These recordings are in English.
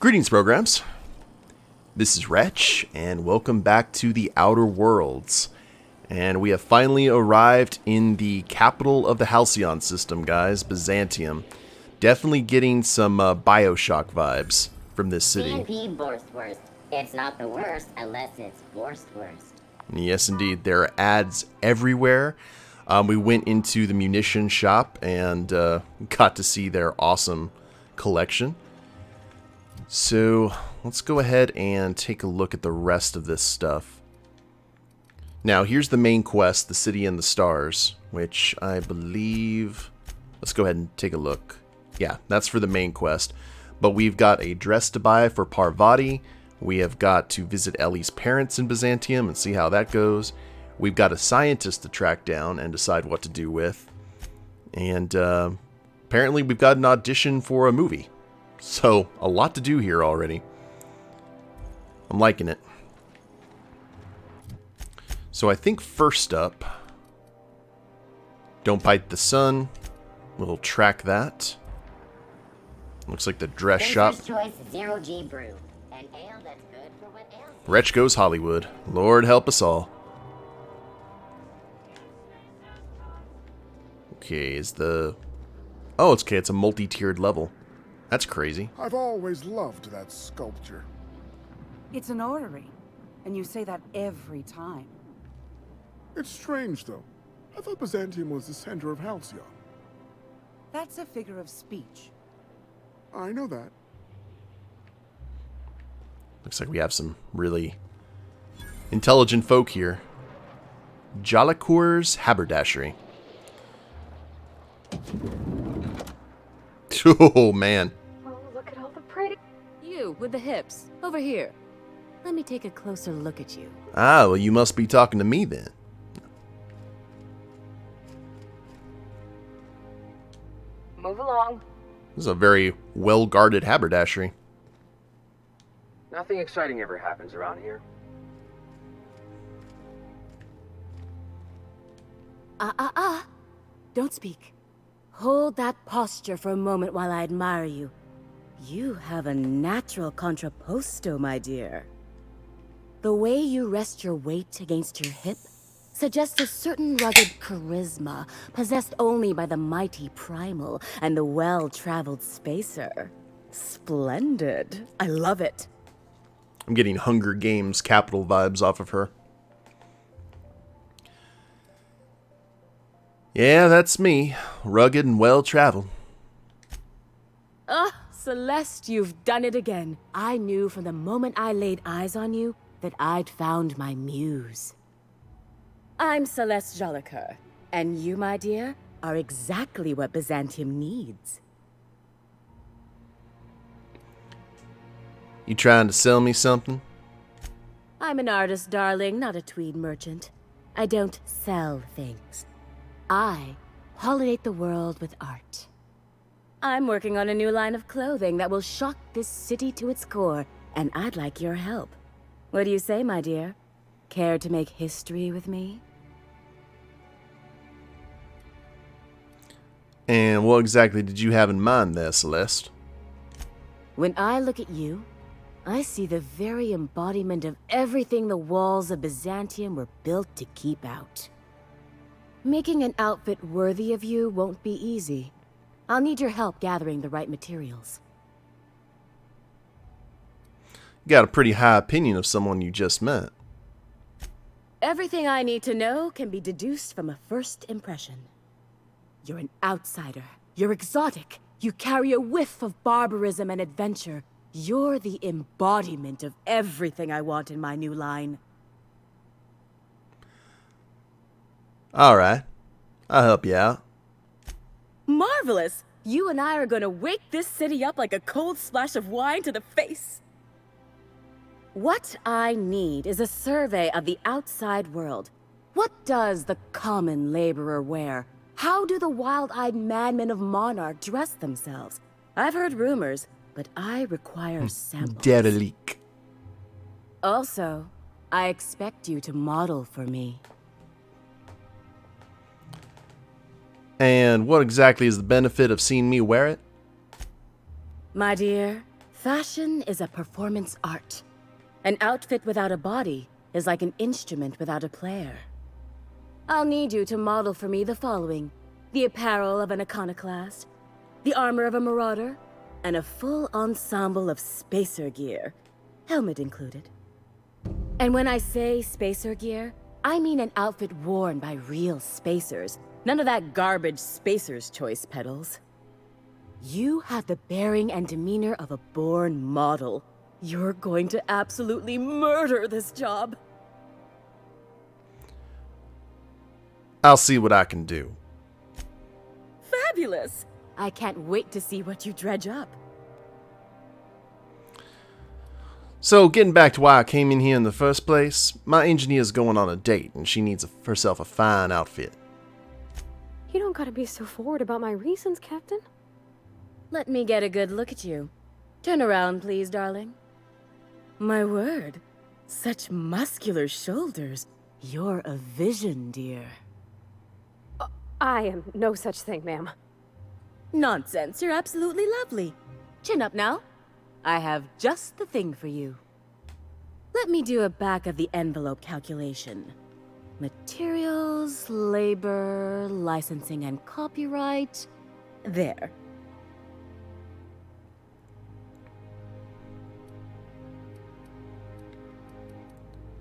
Greetings, programs. This is Wretch, and welcome back to the Outer Worlds. And we have finally arrived in the capital of the Halcyon system, guys, Byzantium. Definitely getting some Bioshock vibes from this city. CNP Borstworst. It's not the worst unless it's Borstworst. Yes, indeed. There are ads everywhere. We went into the munition shop and got to see their awesome collection. So let's go ahead and take a look at the rest of this stuff. Now, here's the main quest, the City and the Stars, which I believe... Let's go ahead and take a look. Yeah, that's for the main quest. But we've got a dress to buy for Parvati. We have got to visit Ellie's parents in Byzantium and see how that goes. We've got a scientist to track down and decide what to do with. And apparently we've got an audition for a movie. So, a lot to do here already. I'm liking it. So I think first up, don't bite the sun. We'll track that. Looks like the dress shop. Choice 0G brew. An ale that's good for what ails you. Wretch goes Hollywood. Lord help us all. Okay, is the... Oh, it's okay. It's a multi-tiered level. That's crazy. I've always loved that sculpture. It's an orrery, and you say that every time. It's strange, though. I thought Byzantium was the center of Halcyon. That's a figure of speech. I know that. Looks like we have some really intelligent folk here. Jalacour's haberdashery. Oh, man. Oh, look at all the pretty... You, with the hips. Over here. Let me take a closer look at you. Ah, well, you must be talking to me then. Move along. This is a very well-guarded haberdashery. Nothing exciting ever happens around here. Don't speak. Hold that posture for a moment while I admire you. You have a natural contrapposto, my dear. The way you rest your weight against your hip suggests a certain rugged charisma possessed only by the mighty primal and the well-traveled spacer. Splendid. I love it. I'm getting Hunger Games capital vibes off of her. Yeah, that's me. Rugged and well-traveled. Ah, Celeste, you've done it again. I knew from the moment I laid eyes on you that I'd found my muse. I'm Celeste Jolicoeur, and you, my dear, are exactly what Byzantium needs. You trying to sell me something? I'm an artist, darling, not a tweed merchant. I don't sell things. I pollinate the world with art. I'm working on a new line of clothing that will shock this city to its core, and I'd like your help. What do you say, my dear? Care to make history with me? And what exactly did you have in mind there, Celeste? When I look at you, I see the very embodiment of everything the walls of Byzantium were built to keep out. Making an outfit worthy of you won't be easy. I'll need your help gathering the right materials. You got a pretty high opinion of someone you just met. Everything I need to know can be deduced from a first impression. You're an outsider. You're exotic. You carry a whiff of barbarism and adventure. You're the embodiment of everything I want in my new line. Alright. I'll help you out. Marvelous! You and I are gonna wake this city up like a cold splash of wine to the face. What I need is a survey of the outside world. What does the common laborer wear? How do the wild-eyed madmen of Monarch dress themselves? I've heard rumors, but I require samples. Derelict. Also, I expect you to model for me. And what exactly is the benefit of seeing me wear it? My dear, Fashion is a performance art. An outfit without a body is like an instrument without a player. I'll need you to model for me the following: the apparel of an iconoclast, the armor of a marauder, and a full ensemble of spacer gear, helmet included. And when I say spacer gear, I mean an outfit worn by real spacers, none of that garbage spacer's choice pedals. You have the bearing and demeanor of a born model. You're going to absolutely murder this job. I'll see what I can do. Fabulous! I can't wait to see what you dredge up. So, getting back to why I came in here in the first place, my engineer's going on a date, and she needs herself a fine outfit. You don't gotta be so forward about my reasons, Captain. Let me get a good look at you. Turn around, please, darling. My word, such muscular shoulders. You're a vision, dear. I am no such thing, ma'am. Nonsense, you're absolutely lovely. Chin up now. I have just the thing for you. Let me do a back-of-the-envelope calculation. Materials, labor, licensing and copyright. There.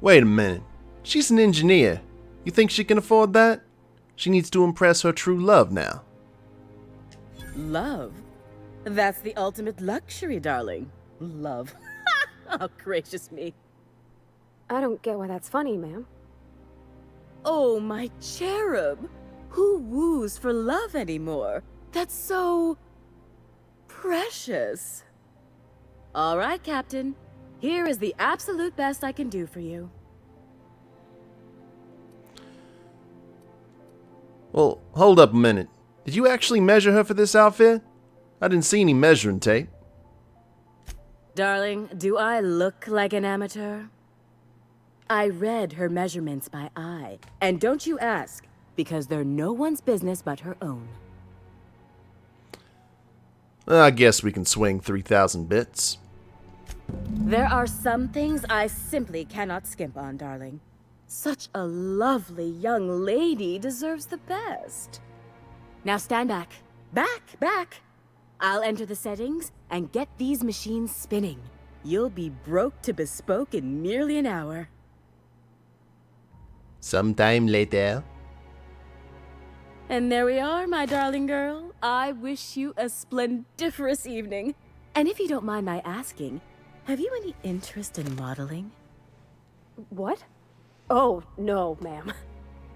Wait a minute. She's an engineer. You think she can afford that? She needs to impress her true love now. Love? That's the ultimate luxury, darling. Love. Oh, gracious me. I don't get why that's funny, ma'am. Oh, my cherub. Who woos for love anymore? That's so... precious. All right, Captain. Here is the absolute best I can do for you. Well, hold up a minute. Did you actually measure her for this outfit? I didn't see any measuring tape. Darling, do I look like an amateur? I read her measurements by eye. And don't you ask, because they're no one's business but her own. I guess we can swing 3,000 bits. There are some things I simply cannot skimp on, darling. Such a lovely young lady deserves the best. Now stand back. Back! I'll enter the settings and get these machines spinning. You'll be broke to bespoke in merely an hour. Sometime later. And there we are, my darling girl. I wish you a splendiferous evening. And if you don't mind my asking, have you any interest in modeling? What? Oh, no, ma'am.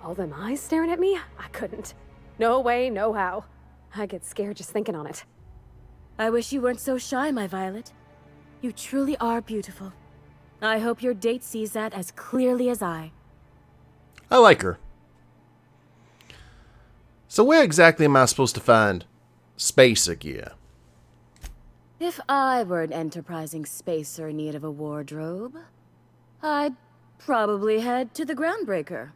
All them eyes staring at me? I couldn't. No way, no how. I get scared just thinking on it. I wish you weren't so shy, my Violet. You truly are beautiful. I hope your date sees that as clearly as I. I like her. So where exactly am I supposed to find spacer gear? If I were an enterprising spacer in need of a wardrobe, I'd probably head to the Groundbreaker.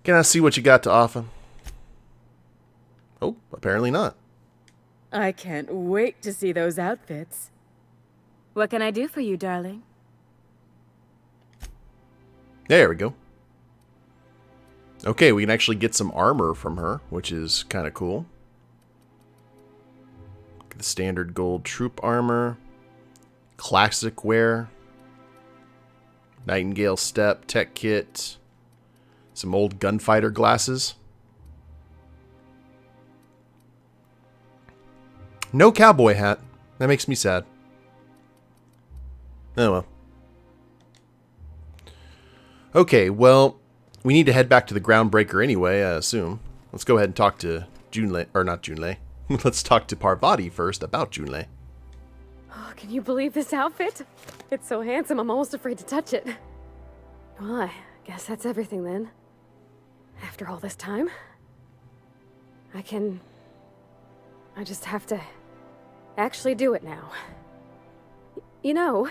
Can I see what you got to offer? Oh, apparently not. I can't wait to see those outfits. What can I do for you, darling? There we go. Okay, we can actually get some armor from her, which is kind of cool. The standard gold troop armor. Classic wear. Nightingale step, tech kit. Some old gunfighter glasses. No cowboy hat. That makes me sad. Oh well. Okay, well, we need to head back to the Groundbreaker anyway, I assume. Let's go ahead and talk to Junlei, or not Junlei. Let's talk to Parvati first about Junlei. Oh, can you believe this outfit? It's so handsome, I'm almost afraid to touch it. Well, I guess that's everything then. After all this time, I just have to actually do it now. You know,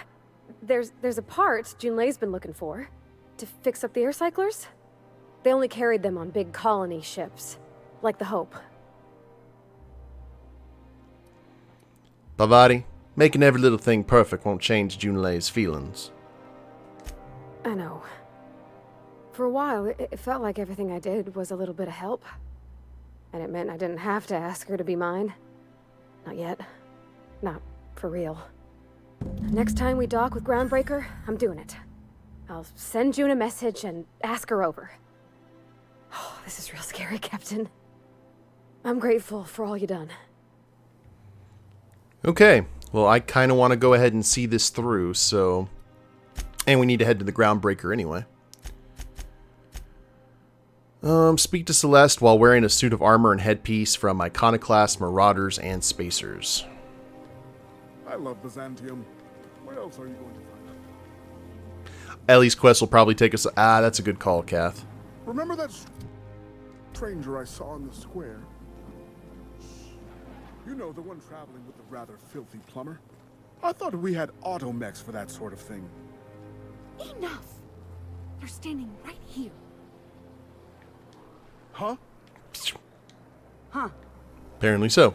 there's a part Junlei's been looking for to fix up the air cyclers. They only carried them on big colony ships, like the Hope. Bavari, making every little thing perfect won't change Junlei's feelings. I know. For a while, it felt like everything I did was a little bit of help. And it meant I didn't have to ask her to be mine. Not yet. Not for real. Next time we dock with Groundbreaker, I'm doing it. I'll send June a message and ask her over. Oh, this is real scary, Captain. I'm grateful for all you done. Okay, well, I kind of want to go ahead and see this through, so... And we need to head to the Groundbreaker anyway. Speak to Celeste while wearing a suit of armor and headpiece from Iconoclast, Marauders, and Spacers. I love Byzantium. Where else are you going to find out? Ellie's quest will probably take us... Ah, that's a good call, Kath. Remember that stranger I saw in the square? You know, the one traveling with the rather filthy plumber? I thought we had automechs for that sort of thing. Enough! They're standing right here. Huh? Huh. Apparently so.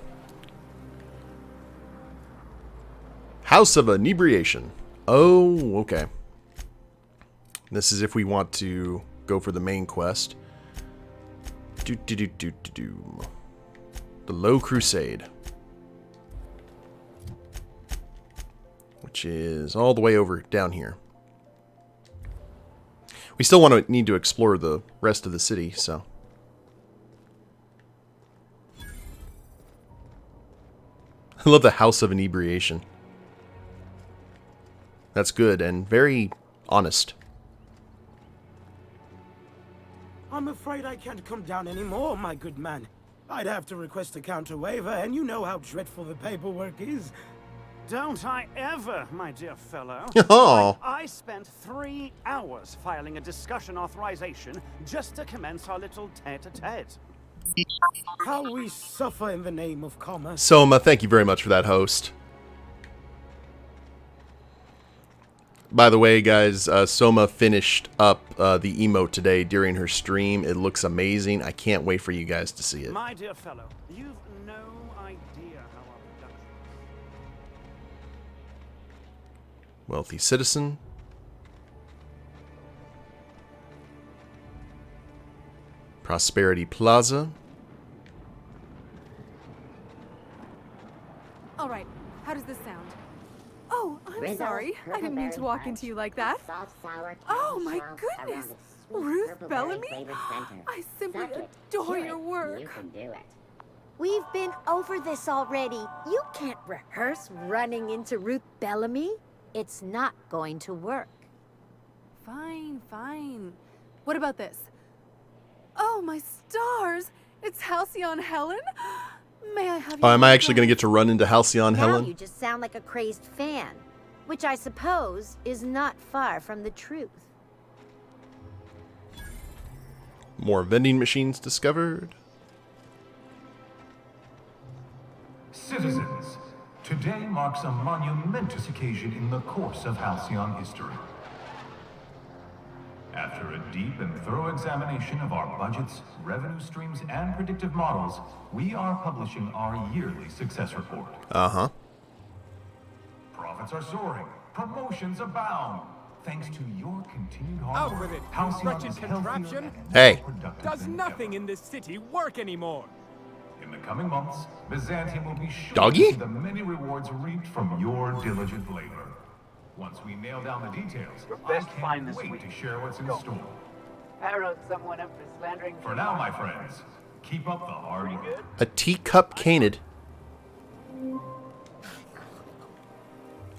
House of Inebriation. Oh, okay. This is if we want to go for the main quest. The Low Crusade. Which is all the way over down here. We still need to explore the rest of the city, so... I love the House of Inebriation. That's good and very honest. I'm afraid I can't come down anymore, my good man. I'd have to request a counter waiver, and you know how dreadful the paperwork is. Don't I ever, my dear fellow. Oh. I spent 3 hours filing a discussion authorization just to commence our little tete-a-tete. How we suffer in the name of commerce. Soma, thank you very much for that, host. By the way, guys, Soma finished up the emote today during her stream. It looks amazing. I can't wait for you guys to see it. My dear fellow, you've no idea how our production... Wealthy citizen. Prosperity Plaza. All right, how does this sound? Oh, I'm Rizzo's sorry. I didn't mean to walk Purple into you like that. Salt sour Oh candy my shells goodness! around its sweet Ruth purple Bellamy? berry-flavored center. I simply Suck it, adore chew your it, work. You can do it. We've been over this already. You can't rehearse running into Ruth Bellamy. It's not going to work. Fine, fine. What about this? Oh, my stars! It's Halcyon Helen? May I have Oh, your am I actually going to autograph? get to run into Halcyon Now Helen? you just sound like a crazed fan, which I suppose is not far from the truth. More vending machines discovered. Citizens, today marks a monumentous occasion in the course of Halcyon history. After a deep and thorough examination of our budgets, revenue streams, and predictive models, we are publishing our yearly success report. Uh-huh. Profits are soaring, promotions abound. Thanks to your continued hard Out work, with it, you Halcyon wretched is healthier contraption. and more Hey. productive Does than nothing ever. in this city work anymore? In the coming months, Byzantium will be sure Doggy? to see the many rewards reaped from your diligent labor. Once we nail down the details, I best can't find this wait week. to share what's in store. Arrowed someone up for slandering. For now, my friends, keep up the hard work. A teacup canid.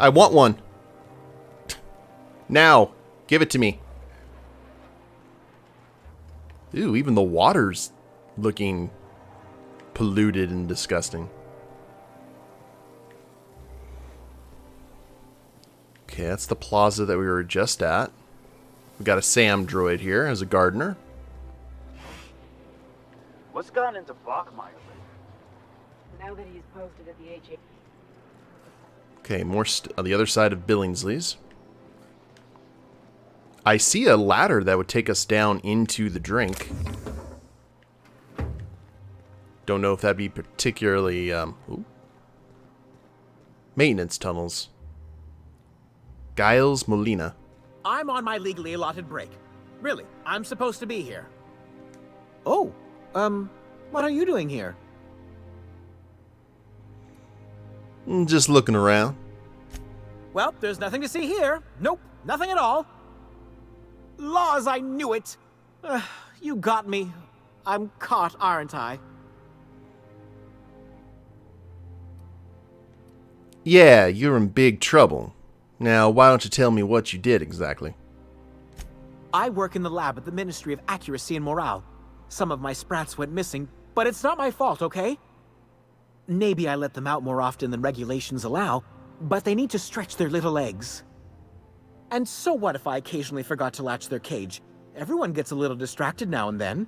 I want one. Now. Give it to me. Ooh, even the water's looking polluted and disgusting. Okay, that's the plaza that we were just at. We got a Sam droid here as a gardener. What's gone into Bachmeyer? Now that he's posted at the HA. Okay, more on the other side of Billingsley's. I see a ladder that would take us down into the drink. Don't know if that'd be particularly... ooh. Maintenance tunnels. Giles Molina. I'm on my legally allotted break. Really, I'm supposed to be here. Oh, what are you doing here? Just looking around. Well, there's nothing to see here. Nope, nothing at all. Laws, I knew it. You got me. I'm caught, aren't I? Yeah, you're in big trouble. Now, why don't you tell me what you did exactly? I work in the lab at the Ministry of Accuracy and Morale. Some of my sprats went missing, but it's not my fault, okay? Maybe I let them out more often than regulations allow, but they need to stretch their little legs. And so what if I occasionally forgot to latch their cage? Everyone gets a little distracted now and then.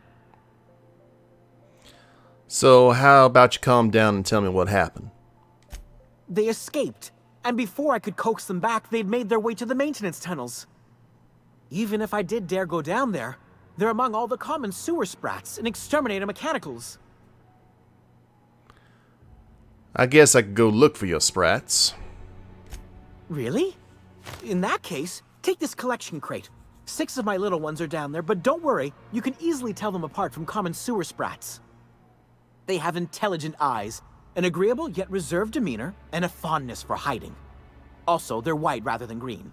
So, how about you calm down and tell me what happened? They escaped, and before I could coax them back, they'd made their way to the maintenance tunnels. Even if I did dare go down there, they're among all the common sewer sprats and exterminator mechanicals. I guess I could go look for your sprats. Really? In that case, take this collection crate. 6 of my little ones are down there, but don't worry, you can easily tell them apart from common sewer sprats. They have intelligent eyes, an agreeable yet reserved demeanor, and a fondness for hiding. Also, they're white rather than green.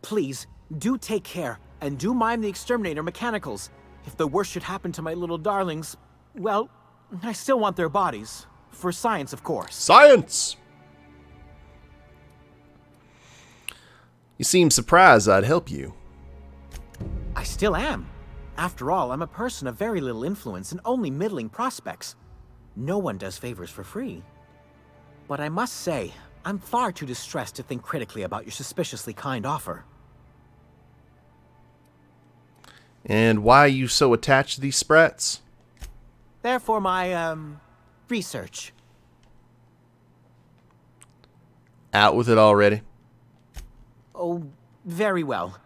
Please, do take care, and do mime the exterminator mechanicals. If the worst should happen to my little darlings, well, I still want their bodies. For science, of course. Science! You seem surprised I'd help you. I still am. After all, I'm a person of very little influence and only middling prospects. No one does favors for free. But I must say, I'm far too distressed to think critically about your suspiciously kind offer. And why are you so attached to these sprats? Therefore, my, research. Out with it already? Oh, very well.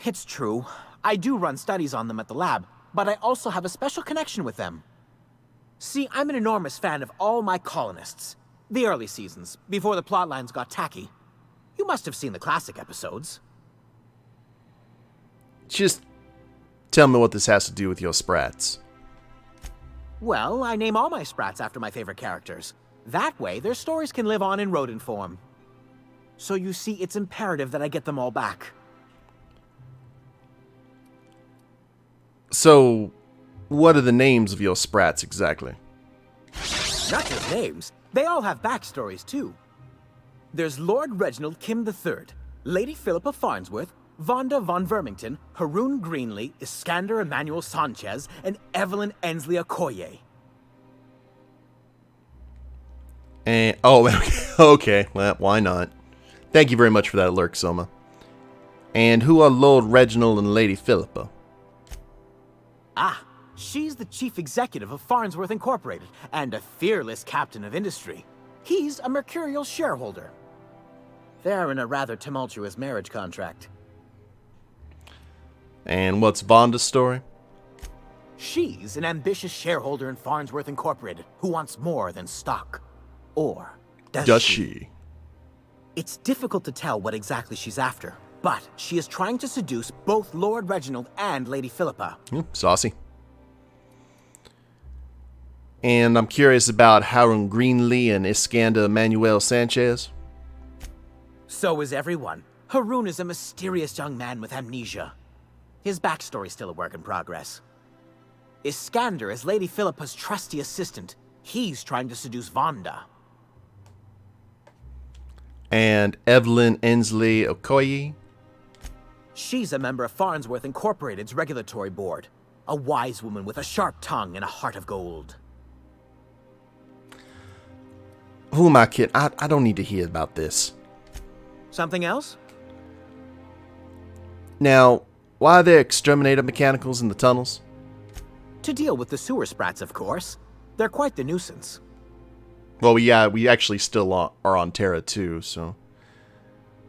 It's true. I do run studies on them at the lab, but I also have a special connection with them. See, I'm an enormous fan of all my colonists. The early seasons, before the plotlines got tacky. You must have seen the classic episodes. Just tell me what this has to do with your sprats. Well, I name all my sprats after my favorite characters. That way, their stories can live on in rodent form. So you see, it's imperative that I get them all back. So, what are the names of your sprats exactly? Not just names. They all have backstories, too. There's Lord Reginald Kim III, Lady Philippa Farnsworth, Vonda von Vermington, Haroon Greenlee, Iskander Emmanuel Sanchez, and Evelyn Ensley Okoye. And, okay, well, why not? Thank you very much for that alert, Soma. And who are Lord Reginald and Lady Philippa? Ah, she's the chief executive of Farnsworth Incorporated, and a fearless captain of industry. He's a mercurial shareholder. They're in a rather tumultuous marriage contract. And what's Vonda's story? She's an ambitious shareholder in Farnsworth Incorporated who wants more than stock. Or does she? It's difficult to tell what exactly she's after, but she is trying to seduce both Lord Reginald and Lady Philippa. Saucy. And I'm curious about Haroon Greenlee and Iskander Emmanuel Sanchez. So is everyone. Haroon is a mysterious young man with amnesia. His backstory's still a work in progress. Iskander is Lady Philippa's trusty assistant. He's trying to seduce Vonda. And Evelyn Ensley Okoye? She's a member of Farnsworth Incorporated's regulatory board. A wise woman with a sharp tongue and a heart of gold. Who am I kidding? I don't need to hear about this. Something else? Now, why are there exterminator mechanicals in the tunnels? To deal with the sewer sprats, of course. They're quite the nuisance. Well, yeah, we actually still are on Terra too, so...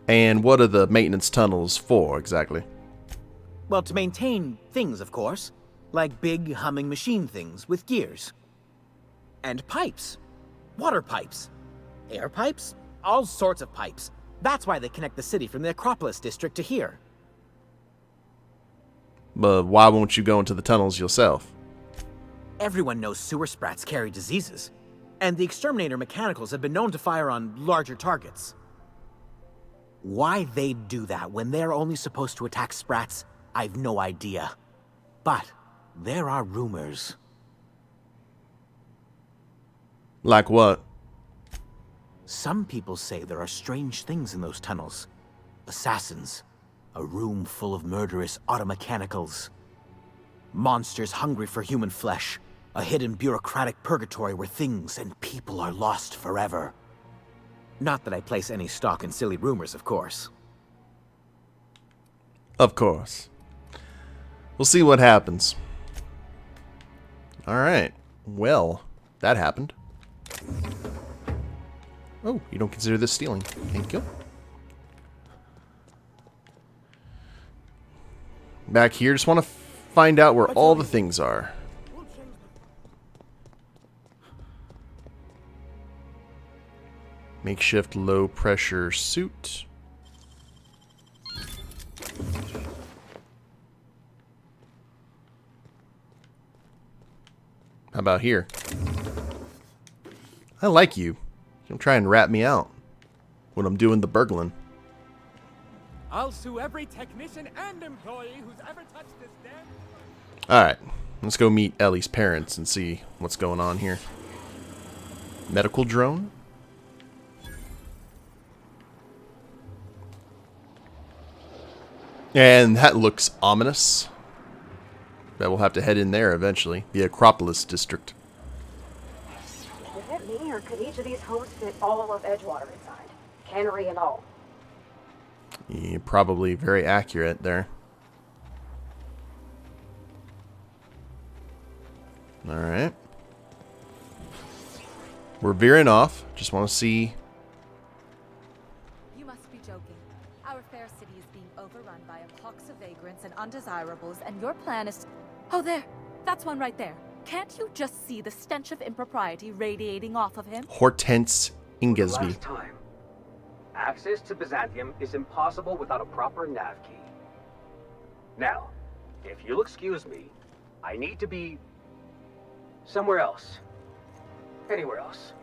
And what are the maintenance tunnels for, exactly? Well, to maintain things, of course. Like big, humming machine things with gears. And pipes. Water pipes. Air pipes. all sorts of pipes. That's why they connect the city from the Acropolis district to here. But why won't you go into the tunnels yourself? Everyone knows sewer sprats carry diseases, and the exterminator mechanicals have been known to fire on larger targets. Why they'd do that when they're only supposed to attack sprats, I've no idea. But there are rumors. Like what? Some people say there are strange things in those tunnels. Assassins, a room full of murderous automechanicals. Monsters hungry for human flesh, a hidden bureaucratic purgatory where things and people are lost forever. Not that I place any stock in silly rumors, of course. Of course. We'll see what happens. Alright. Well, that happened. Oh, you don't consider this stealing. Thank you. Back here, just want to find out where all the things are. Makeshift low pressure suit. How about here? I like you. Don't try and rat me out when I'm doing the burgling. I'll sue every technician and employee who's ever touched this damn... Alright, let's go meet Ellie's parents and see what's going on here. Medical drone? And that looks ominous. Bet we'll have to head in there eventually. The Acropolis district. Is it me, or could each of these homes fit all of Edgewater inside? Cannery and all. You're probably very accurate there. Alright. We're veering off. Just want to see... You must be joking. Our fair city is being overrun by a pox of vagrants and undesirables, and your plan is... Oh, there! That's one right there. Can't you just see the stench of impropriety radiating off of him? Hortense Ingesby. Last time. Access to Byzantium is impossible without a proper nav key. Now, if you'll excuse me, I need to be somewhere else. Anywhere else.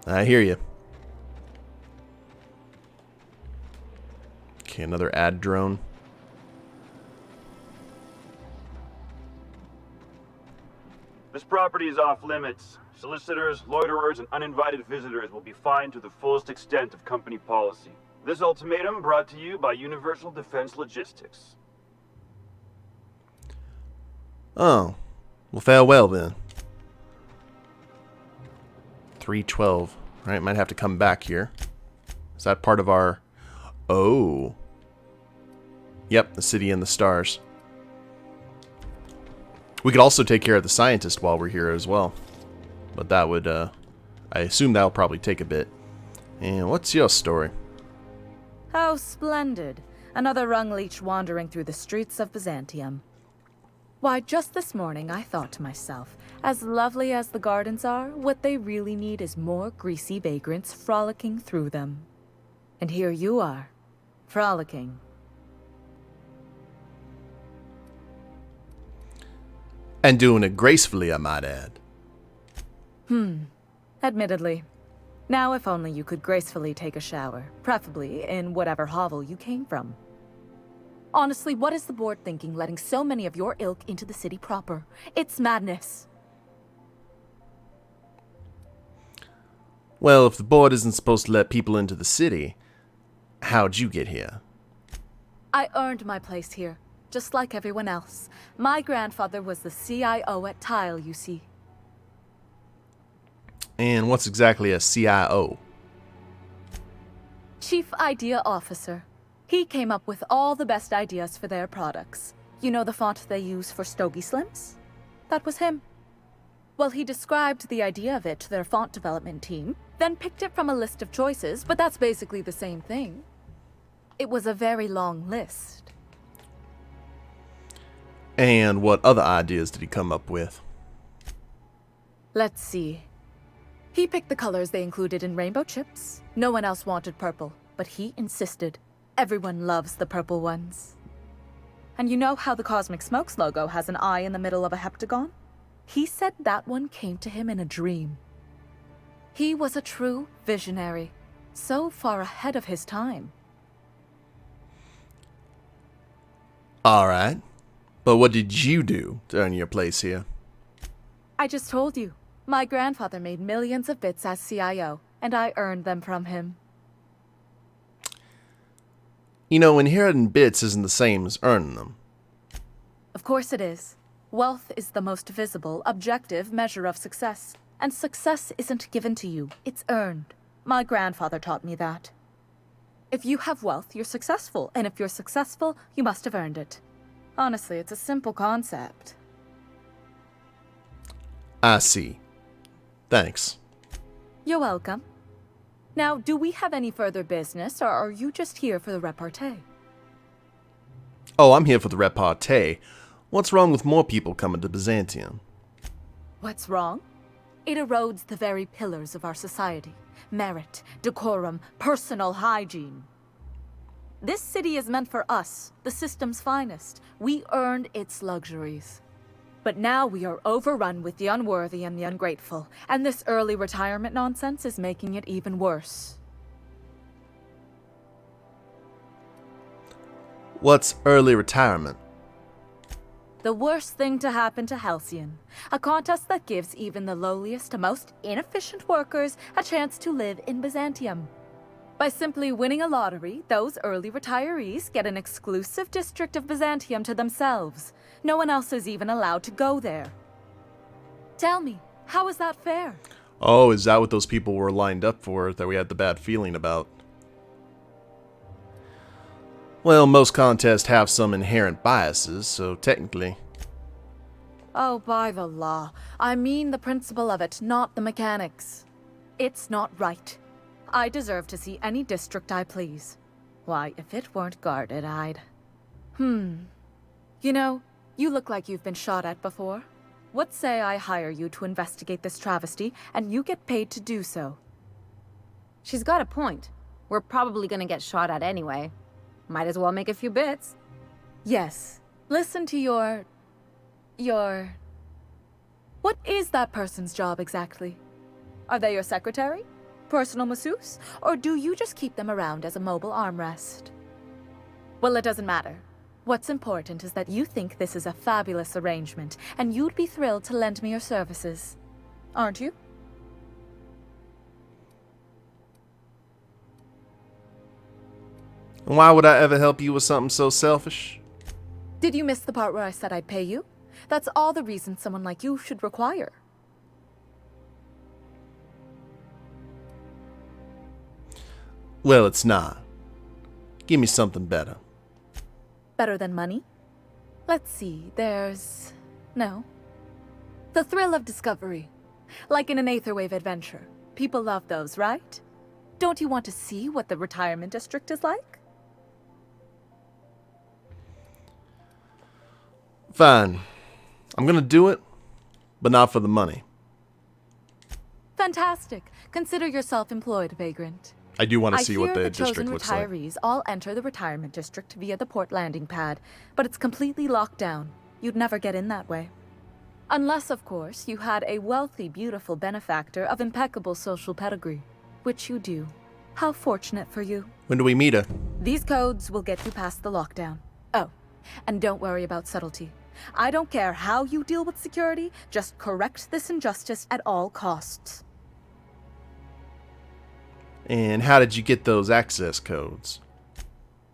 I hear you. Okay, another ad drone. This property is off limits. Solicitors, loiterers, and uninvited visitors will be fined to the fullest extent of company policy. This ultimatum brought to you by Universal Defense Logistics. Oh. Well, farewell then. 312. Right, might have to come back here. Is that part of our... Oh. Yep, the city and the stars. We could also take care of the scientist while we're here as well. But that would, I assume that'll probably take a bit. And what's your story? How splendid. Another rung leech wandering through the streets of Byzantium. Why, just this morning I thought to myself, as lovely as the gardens are, what they really need is more greasy vagrants frolicking through them. And here you are, frolicking. And doing it gracefully, I might add. Admittedly. Now if only you could gracefully take a shower, preferably in whatever hovel you came from. Honestly, what is the board thinking letting so many of your ilk into the city proper? It's madness. Well, if the board isn't supposed to let people into the city, how'd you get here? I earned my place here, just like everyone else. My grandfather was the CIO at Tile, you see. And what's exactly a CIO? Chief Idea Officer. He came up with all the best ideas for their products. You know the font they use for Stogie Slims? That was him. Well, he described the idea of it to their font development team, then picked it from a list of choices, but that's basically the same thing. It was a very long list. And what other ideas did he come up with? Let's see. He picked the colors they included in rainbow chips. No one else wanted purple, but he insisted. Everyone loves the purple ones. And you know how the Cosmic Smokes logo has an eye in the middle of a heptagon? He said that one came to him in a dream. He was a true visionary, so far ahead of his time. Alright. But what did you do to earn your place here? I just told you. My grandfather made millions of bits as CIO, and I earned them from him. You know, inheriting bits isn't the same as earning them. Of course it is. Wealth is the most visible, objective measure of success. And success isn't given to you, it's earned. My grandfather taught me that. If you have wealth, you're successful, and if you're successful, you must have earned it. Honestly, it's a simple concept. I see. Thanks. You're welcome. Now, do we have any further business, or are you just here for the repartee? Oh, I'm here for the repartee. What's wrong with more people coming to Byzantium? What's wrong? It erodes the very pillars of our society. Merit, decorum, personal hygiene. This city is meant for us, the system's finest. We earned its luxuries. But now we are overrun with the unworthy and the ungrateful, and this early retirement nonsense is making it even worse. What's early retirement? The worst thing to happen to Halcyon. A contest that gives even the lowliest, most inefficient workers a chance to live in Byzantium. By simply winning a lottery, those early retirees get an exclusive district of Byzantium to themselves. No one else is even allowed to go there. Tell me, how is that fair? Oh, is that what those people were lined up for that we had the bad feeling about? Well, most contests have some inherent biases, so technically... Oh, by the law. I mean the principle of it, not the mechanics. It's not right. I deserve to see any district I please. Why, if it weren't guarded, I'd... You know, you look like you've been shot at before. What say I hire you to investigate this travesty, and you get paid to do so? She's got a point. We're probably gonna get shot at anyway. Might as well make a few bits. Yes. Listen to your... What is that person's job exactly? Are they your secretary? Personal masseuse? Or do you just keep them around as a mobile armrest? Well, it doesn't matter. What's important is that you think this is a fabulous arrangement, and you'd be thrilled to lend me your services. Aren't you? Why would I ever help you with something so selfish? Did you miss the part where I said I'd pay you? That's all the reason someone like you should require. Well, it's not. Give me something better. Better than money? Let's see, there's... No. The thrill of discovery. Like in an Aetherwave adventure. People love those, right? Don't you want to see what the retirement district is like? Fine. I'm gonna do it, but not for the money. Fantastic. Consider yourself employed, vagrant. I do want to see what the I hear district the looks chosen like. retirees all enter the retirement district via the port landing pad, but it's completely locked down. You'd never get in that way. Unless, of course, you had a wealthy, beautiful benefactor of impeccable social pedigree, which you do. How fortunate for you. When do we meet her? These codes will get you past the lockdown. Oh, and don't worry about subtlety. I don't care how you deal with security, just correct this injustice at all costs. And how did you get those access codes?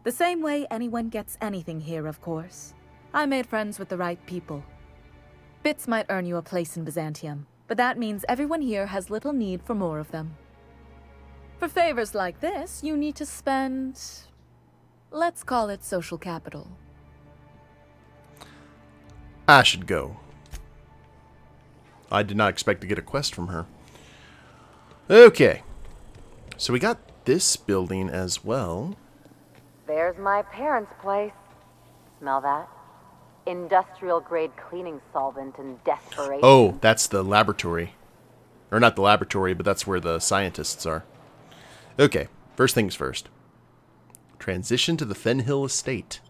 The same way anyone gets anything here, of course. I made friends with the right people. Bits might earn you a place in Byzantium, but that means everyone here has little need for more of them. For favors like this, you need to spend... let's call it social capital. I should go. I did not expect to get a quest from her. Okay. So we got this building as well. There's my parents' place. Smell that? Industrial grade cleaning solvent and desperation. Oh, that's the laboratory. Or not the laboratory, but that's where the scientists are. Okay, first things first. Transition to the Fenhill estate.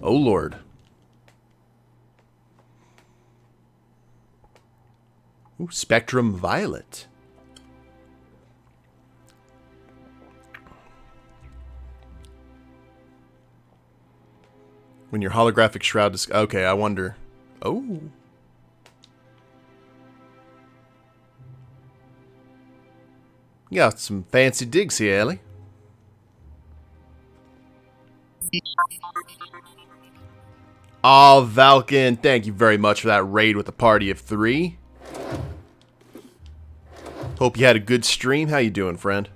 Oh lord. Ooh, Spectrum Violet. When your holographic shroud is... Okay, I wonder... Oh. You got some fancy digs here, Ellie. Oh, Valken, thank you very much for that raid with a party of 3. Hope you had a good stream. How you doing, friend?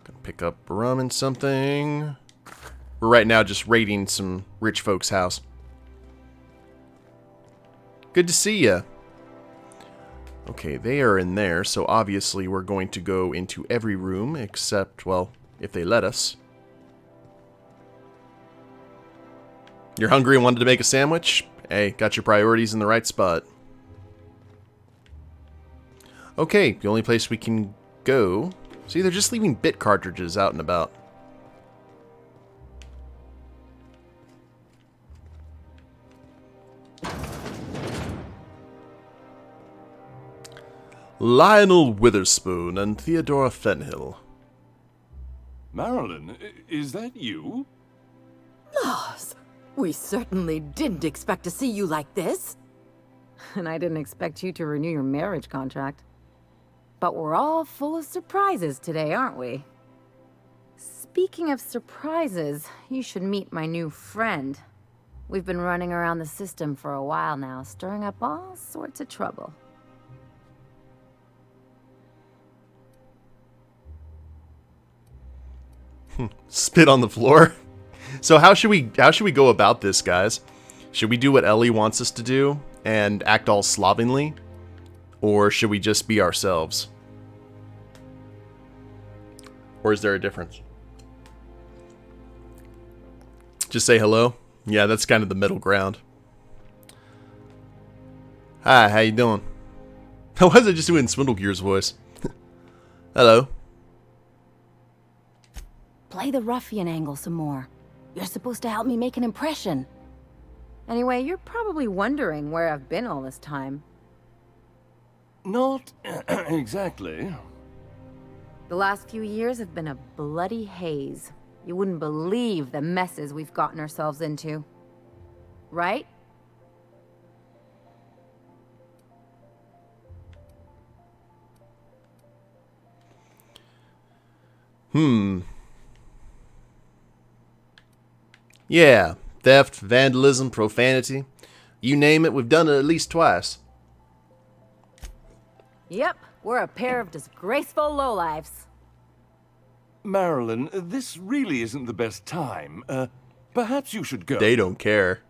Gonna pick up rum and something. We're right now just raiding some rich folks' house. Good to see ya. Okay, they are in there, so obviously we're going to go into every room except, well, if they let us. You're hungry and wanted to make a sandwich? Hey, got your priorities in the right spot. Okay, the only place we can go... See, they're just leaving bit cartridges out and about. Lionel Witherspoon and Theodora Fenhill. Marilyn, is that you? Lars, we certainly didn't expect to see you like this. And I didn't expect you to renew your marriage contract. But we're all full of surprises today, aren't we? Speaking of surprises, you should meet my new friend. We've been running around the system for a while now, stirring up all sorts of trouble. Spit on the floor. So how should we go about this, guys? Should we do what Ellie wants us to do and act all slovenly, or should we just be ourselves? Or is there a difference? Just say hello? Yeah, that's kind of the middle ground. Hi, how you doing? Why was I just doing Swindlegear's voice? Hello. Play the ruffian angle some more. You're supposed to help me make an impression. Anyway, you're probably wondering where I've been all this time. Not exactly. The last few years have been a bloody haze. You wouldn't believe the messes we've gotten ourselves into. Right? Yeah, theft, vandalism, profanity. You name it, we've done it at least twice. Yep, we're a pair of disgraceful lowlifes. Marilyn, this really isn't the best time. Perhaps you should go. They don't care.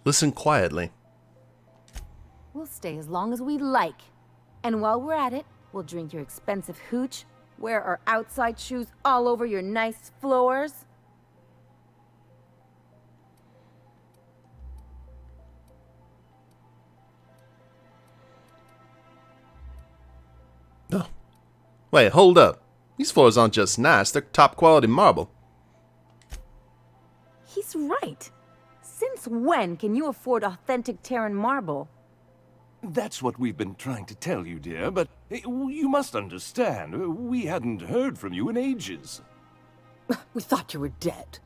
Listen quietly. We'll stay as long as we like. And while we're at it, we'll drink your expensive hooch, wear our outside shoes all over your nice floors. Oh. Wait, hold up. These floors aren't just nice, they're top quality marble. He's right. Since when can you afford authentic Terran marble? That's what we've been trying to tell you, dear, but you must understand, we hadn't heard from you in ages. We thought you were dead.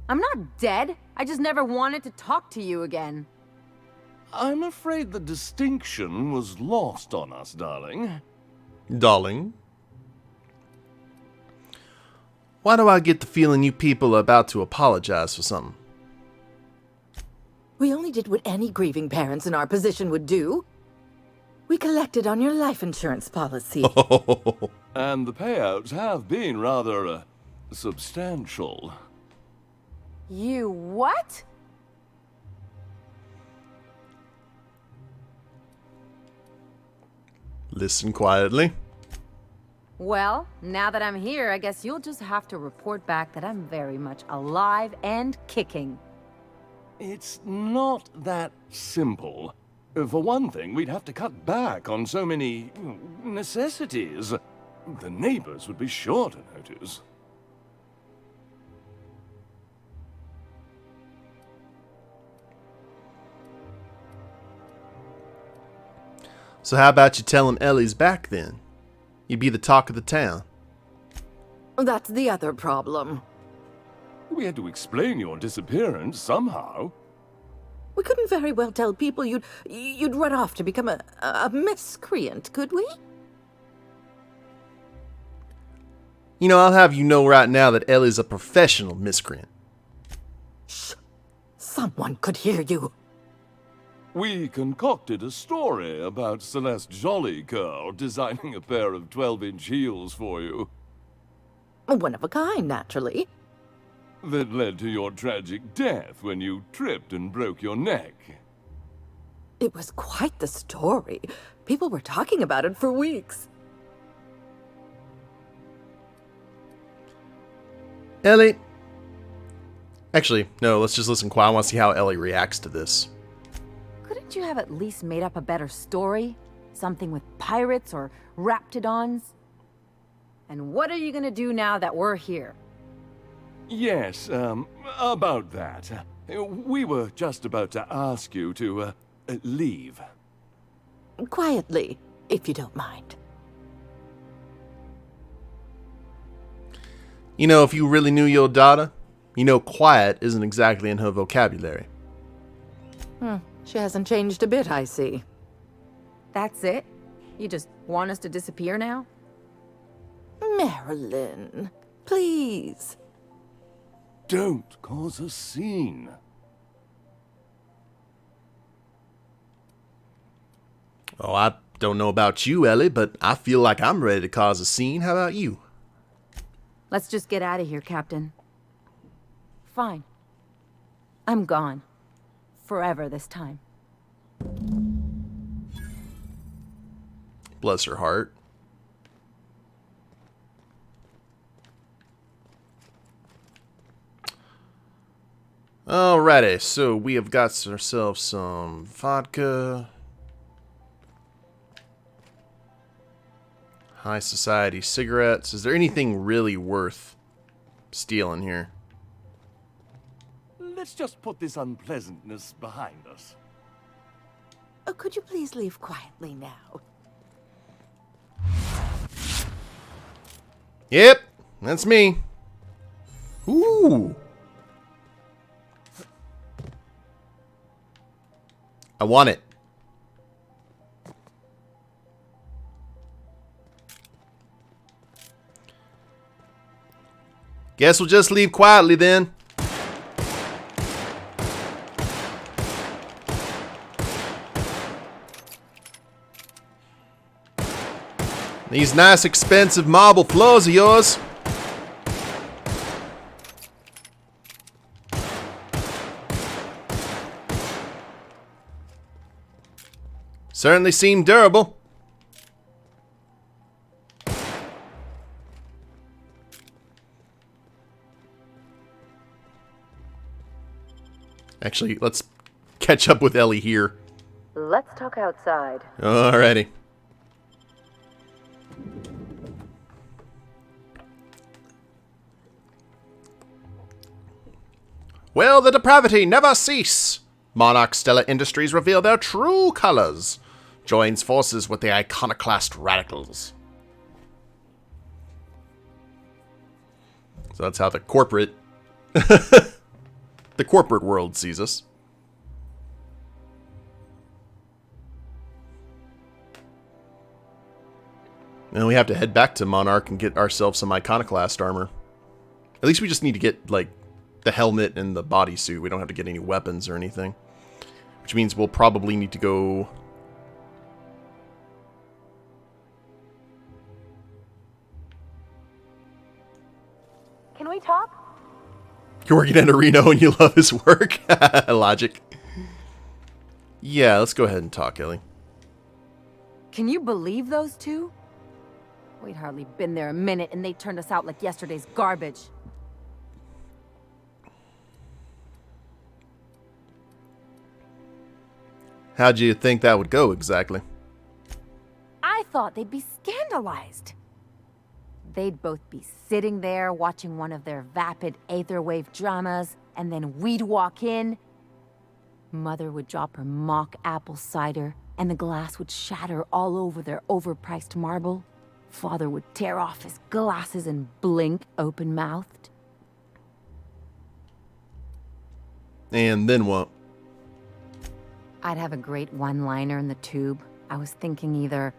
I'm not dead. I just never wanted to talk to you again. I'm afraid the distinction was lost on us, darling. Darling? Why do I get the feeling you people are about to apologize for something? We only did what any grieving parents in our position would do. We collected on your life insurance policy. And the payouts have been rather, substantial. You what? Listen quietly. Well, now that I'm here, I guess you'll just have to report back that I'm very much alive and kicking. It's not that simple. For one thing, we'd have to cut back on so many necessities. The neighbors would be sure to notice. So how about you tell him Ellie's back then? You'd be the talk of the town. That's the other problem. We had to explain your disappearance somehow. We couldn't very well tell people you'd run off to become a miscreant, could we? You know, I'll have you know right now that Ellie's a professional miscreant. Shh! Someone could hear you. We concocted a story about Celeste Jollycurl designing a pair of 12-inch heels for you. One of a kind, naturally. That led to your tragic death when you tripped and broke your neck. It was quite the story. People were talking about it for weeks. Ellie. Actually, no, let's just listen quiet. I want to see how Ellie reacts to this. Couldn't you have at least made up a better story? Something with pirates or raptidons? And what are you gonna do now that we're here? Yes, about that. We were just about to ask you to, leave. Quietly, if you don't mind. You know, if you really knew your daughter, you know quiet isn't exactly in her vocabulary. She hasn't changed a bit, I see. That's it? You just want us to disappear now? Marilyn, please. Don't cause a scene. Oh, I don't know about you, Ellie, but I feel like I'm ready to cause a scene. How about you? Let's just get out of here, Captain. Fine. I'm gone. Forever this time. Bless her heart. Alrighty, so we have got ourselves some vodka. High society cigarettes. Is there anything really worth stealing here? Let's just put this unpleasantness behind us. Oh, could you please leave quietly now? Yep, that's me. Ooh. I want it. Guess we'll just leave quietly then. These nice expensive marble floors of yours. Certainly seem durable. Actually, let's catch up with Ellie here. Let's talk outside. Alrighty. Will the depravity never cease? Monarch Stellar Industries reveal their true colors. Joins forces with the iconoclast radicals. So that's how the corporate the corporate world sees us. And we have to head back to Monarch and get ourselves some iconoclast armor. At least we just need to get, like, the helmet and the bodysuit. We don't have to get any weapons or anything. Which means we'll probably need to go... Can we talk? You're working at Reno and you love his work? Logic. Yeah, let's go ahead and talk, Ellie. Can you believe those two? We'd hardly been there a minute and they turned us out like yesterday's garbage. How'd you think that would go exactly? I thought they'd be scandalized. They'd both be sitting there watching one of their vapid aetherwave dramas, and then we'd walk in. Mother would drop her mock apple cider, and the glass would shatter all over their overpriced marble. Father would tear off his glasses and blink open-mouthed. And then what? I'd have a great one-liner in the tube. I was thinking either,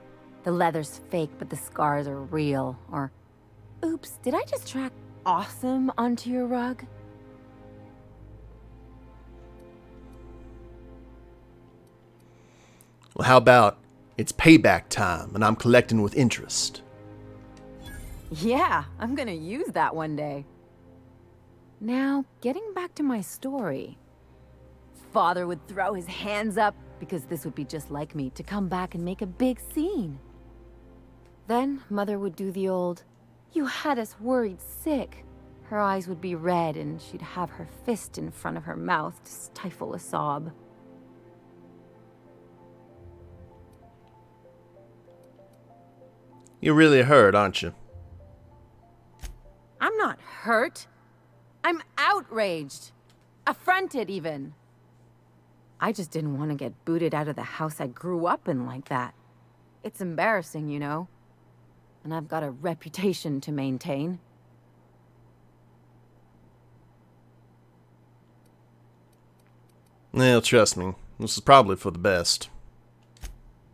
the leather's fake but the scars are real, or, oops, did I just track awesome onto your rug? Well, how about it's payback time and I'm collecting with interest? Yeah, I'm gonna use that one day. Now, getting back to my story. Father would throw his hands up, because this would be just like me, to come back and make a big scene. Then, Mother would do the old, "You had us worried sick." Her eyes would be red, and she'd have her fist in front of her mouth to stifle a sob. You're really hurt, aren't you? I'm not hurt. I'm outraged. Affronted, even. I just didn't want to get booted out of the house I grew up in like that. It's embarrassing, you know. And I've got a reputation to maintain. Well, trust me, this is probably for the best.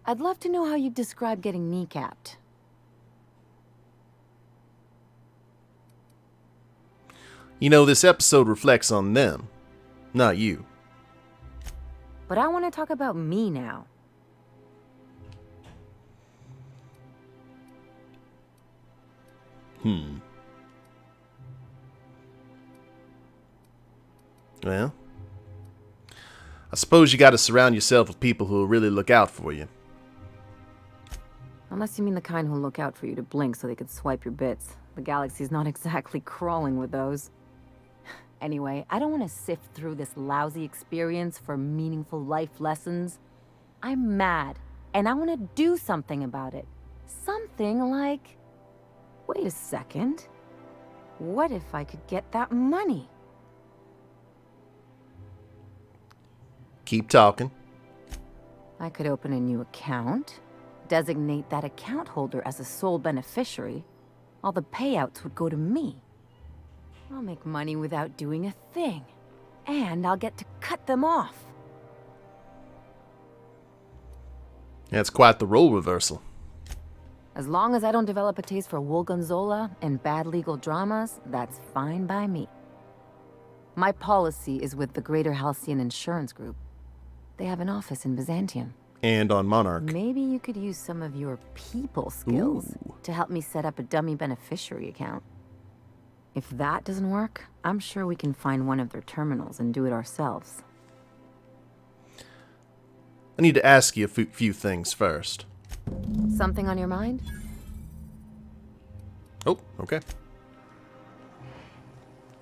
I'd love to know how you'd describe getting kneecapped. You know, this episode reflects on them, not you. But I want to talk about me now. Well, I suppose you gotta surround yourself with people who will really look out for you. Unless you mean the kind who'll look out for you to blink so they could swipe your bits. The galaxy's not exactly crawling with those. Anyway, I don't want to sift through this lousy experience for meaningful life lessons. I'm mad, and I want to do something about it. Something like... Wait a second. What if I could get that money? Keep talking. I could open a new account, designate that account holder as a sole beneficiary. All the payouts would go to me. I'll make money without doing a thing. And I'll get to cut them off. That's quite the role reversal. As long as I don't develop a taste for wool gonzola and bad legal dramas, that's fine by me. My policy is with the Greater Halcyon Insurance Group. They have an office in Byzantium. And on Monarch. Maybe you could use some of your people skills to help me set up a dummy beneficiary account. If that doesn't work, I'm sure we can find one of their terminals and do it ourselves. I need to ask you a few things first. Something on your mind? Oh, okay.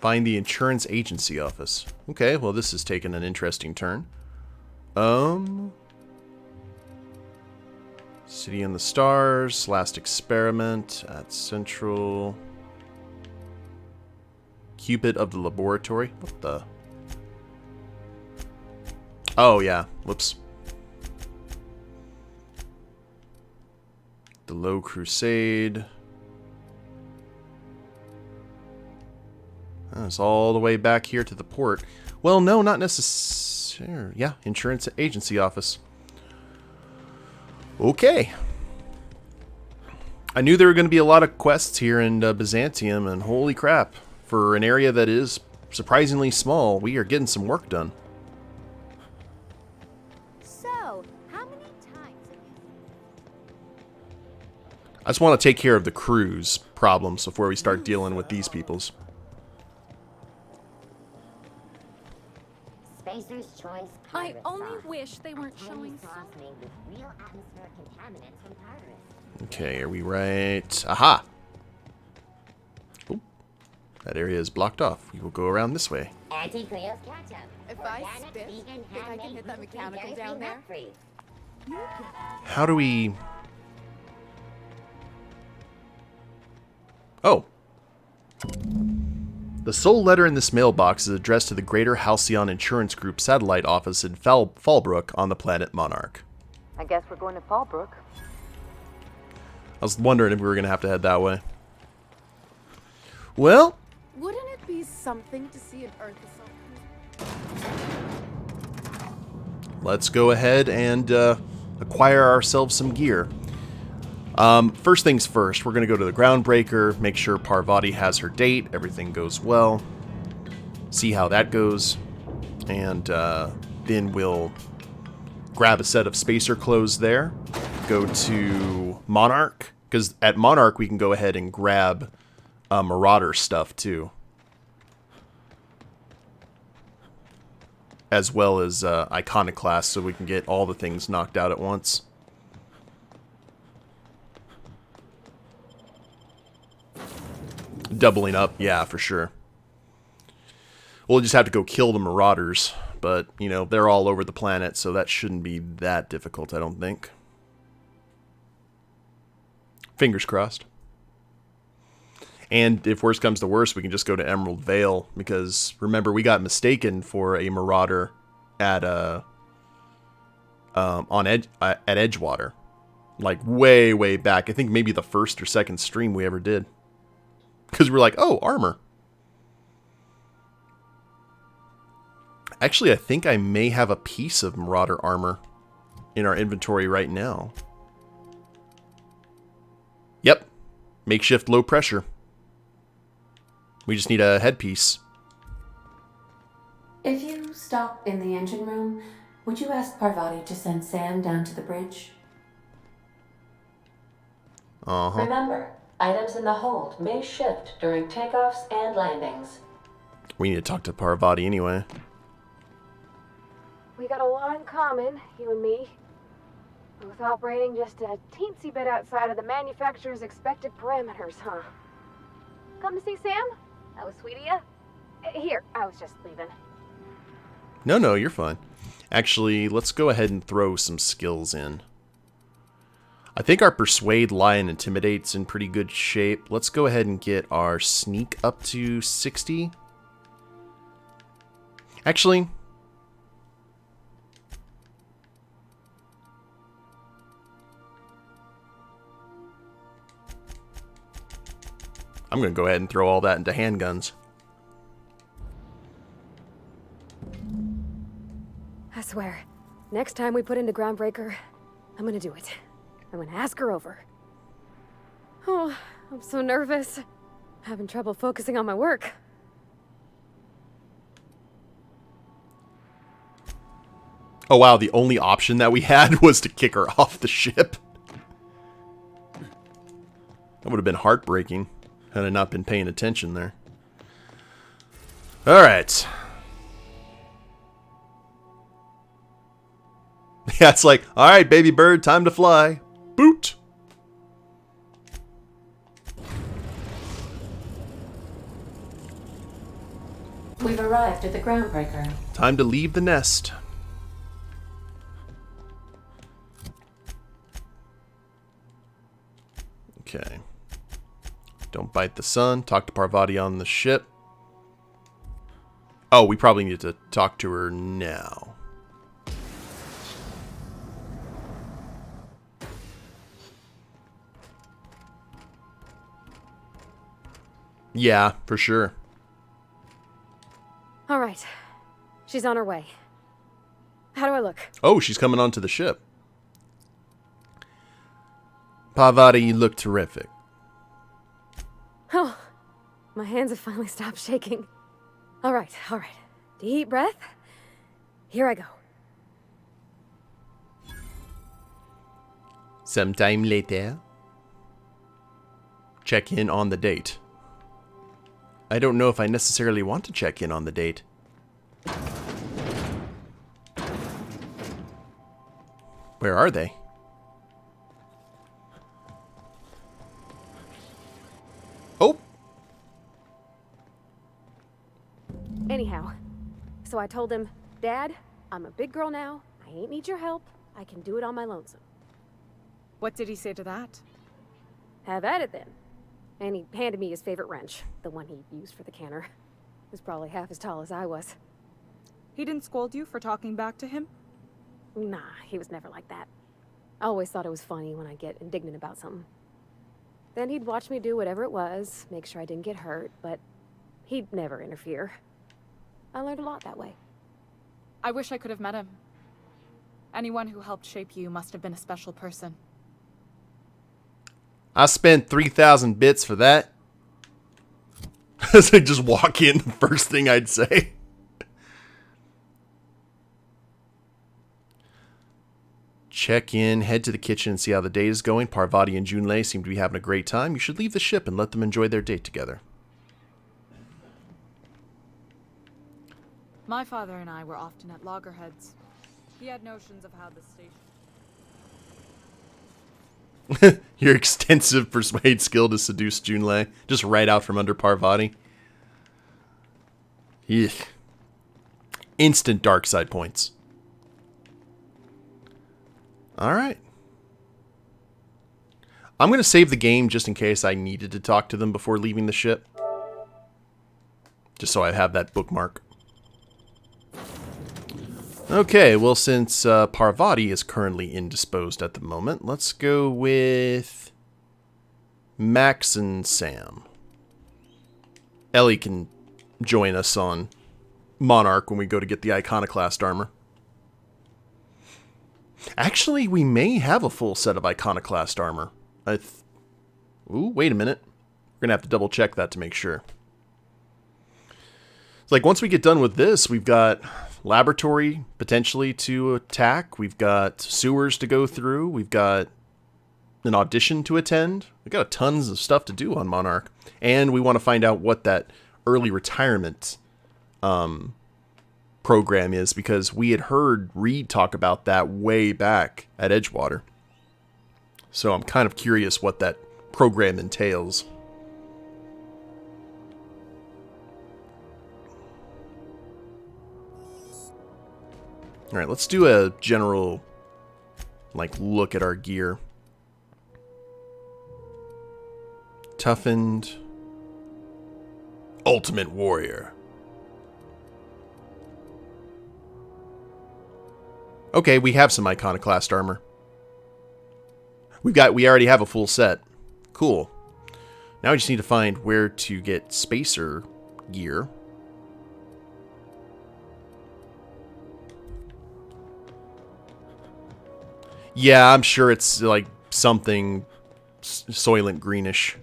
Find the insurance agency office. Okay, well this has taken an interesting turn. City in the Stars, last experiment at Central. Cupid of the laboratory. What the? Oh yeah, whoops. The Low Crusade. That's all the way back here to the port. Well, no, not necessarily. Yeah, insurance agency office. Okay. I knew there were going to be a lot of quests here in Byzantium, and holy crap. For an area that is surprisingly small, we are getting some work done. So, how many times have I just want to take care of the crew's problems before we start dealing with these people's. Spacer's Choice I pirate only sauce. wish they weren't Highly showing sauce made with real atmospheric contaminants from Tartarus. Okay, are we right? Aha! Oh, that area is blocked off. We will go around this way. Auntie Cleo's ketchup. If I spit, think I can hit that mechanical down there? How do we... Oh. The sole letter in this mailbox is addressed to the Greater Halcyon Insurance Group satellite office in Fallbrook on the planet Monarch. I guess we're going to Fallbrook. I was wondering if we were going to have to head that way. Well... Wouldn't it be something to see an Earth assault? Let's go ahead and acquire ourselves some gear. First things first, we're going to go to the Groundbreaker, make sure Parvati has her date, everything goes well, see how that goes, and then we'll grab a set of spacer clothes there, go to Monarch, because at Monarch we can go ahead and grab Marauder stuff too. As well as Iconoclast, so we can get all the things knocked out at once. Doubling up, yeah, for sure. We'll just have to go kill the Marauders, but, you know, they're all over the planet, so that shouldn't be that difficult, I don't think. Fingers crossed. And if worse comes to worse, we can just go to Emerald Vale, because remember we got mistaken for a Marauder at Edgewater, like way back. I think maybe the first or second stream we ever did, because we were like, oh, armor. Actually, I think I may have a piece of Marauder armor in our inventory right now. Yep, makeshift low pressure. We just need a headpiece. If you stop in the engine room, would you ask Parvati to send Sam down to the bridge? Uh-huh. Remember, items in the hold may shift during takeoffs and landings. We need to talk to Parvati anyway. We got a lot in common, you and me. Both operating just a teensy bit outside of the manufacturer's expected parameters, huh? Come to see Sam? That was sweet of you. Here, I was just leaving. No, you're fine. Actually, let's go ahead and throw some skills in. I think our Persuade, Lie, and Intimidate's in pretty good shape. Let's go ahead and get our Sneak up to 60. Actually... I'm going to go ahead and throw all that into handguns. I swear, next time we put into Groundbreaker, I'm gonna do it. I'm gonna ask her over. Oh, I'm so nervous. Having trouble focusing on my work. Oh wow, the only option that we had was to kick her off the ship. That would have been heartbreaking had I not been paying attention there. Alright. Yeah, it's like, alright, baby bird, time to fly. Boot! We've arrived at the Groundbreaker. Time to leave the nest. Okay. Don't bite the sun. Talk to Parvati on the ship. Oh, we probably need to talk to her now. Yeah, for sure. All right. She's on her way. How do I look? Oh, she's coming onto the ship. Parvati, you look terrific. Oh, my hands have finally stopped shaking. All right. Deep breath. Here I go. Sometime later. Check in on the date. I don't know if I necessarily want to check in on the date. Where are they? Anyhow, so I told him, Dad, I'm a big girl now. I ain't need your help. I can do it on my lonesome. What did he say to that? Have at it then. And he handed me his favorite wrench, the one he used for the canner. It was probably half as tall as I was. He didn't scold you for talking back to him? Nah, he was never like that. I always thought it was funny when I get indignant about something. Then he'd watch me do whatever it was, make sure I didn't get hurt, but he'd never interfere. I learned a lot that way. I wish I could have met him. Anyone who helped shape you must have been a special person. I spent 3,000 bits for that. As I just walk in, the first thing I'd say. Check in, head to the kitchen and see how the day is going. Parvati and Junlei seem to be having a great time. You should leave the ship and let them enjoy their date together. My father and I were often at loggerheads. He had notions of how the station... Your extensive persuade skill to seduce Junlei. Just right out from under Parvati. Eek. Instant dark side points. Alright. I'm going to save the game just in case I needed to talk to them before leaving the ship. Just so I have that bookmark. Okay, well, since Parvati is currently indisposed at the moment, let's go with Max and Sam. Ellie can join us on Monarch when we go to get the Iconoclast armor. Actually, we may have a full set of Iconoclast armor. Ooh, wait a minute. We're going to have to double check that to make sure. It's like, once we get done with this, we've got laboratory potentially to attack. We've got sewers to go through. We've got an audition to attend. We've got tons of stuff to do on Monarch. And we want to find out what that early retirement program is, because we had heard Reed talk about that way back at Edgewater. So I'm kind of curious what that program entails. Alright, let's do a general, look at our gear. Toughened. Ultimate Warrior. Okay, we have some Iconoclast armor. We already have a full set. Cool. Now we just need to find where to get Spacer gear. Yeah, I'm sure it's like something Soylent greenish.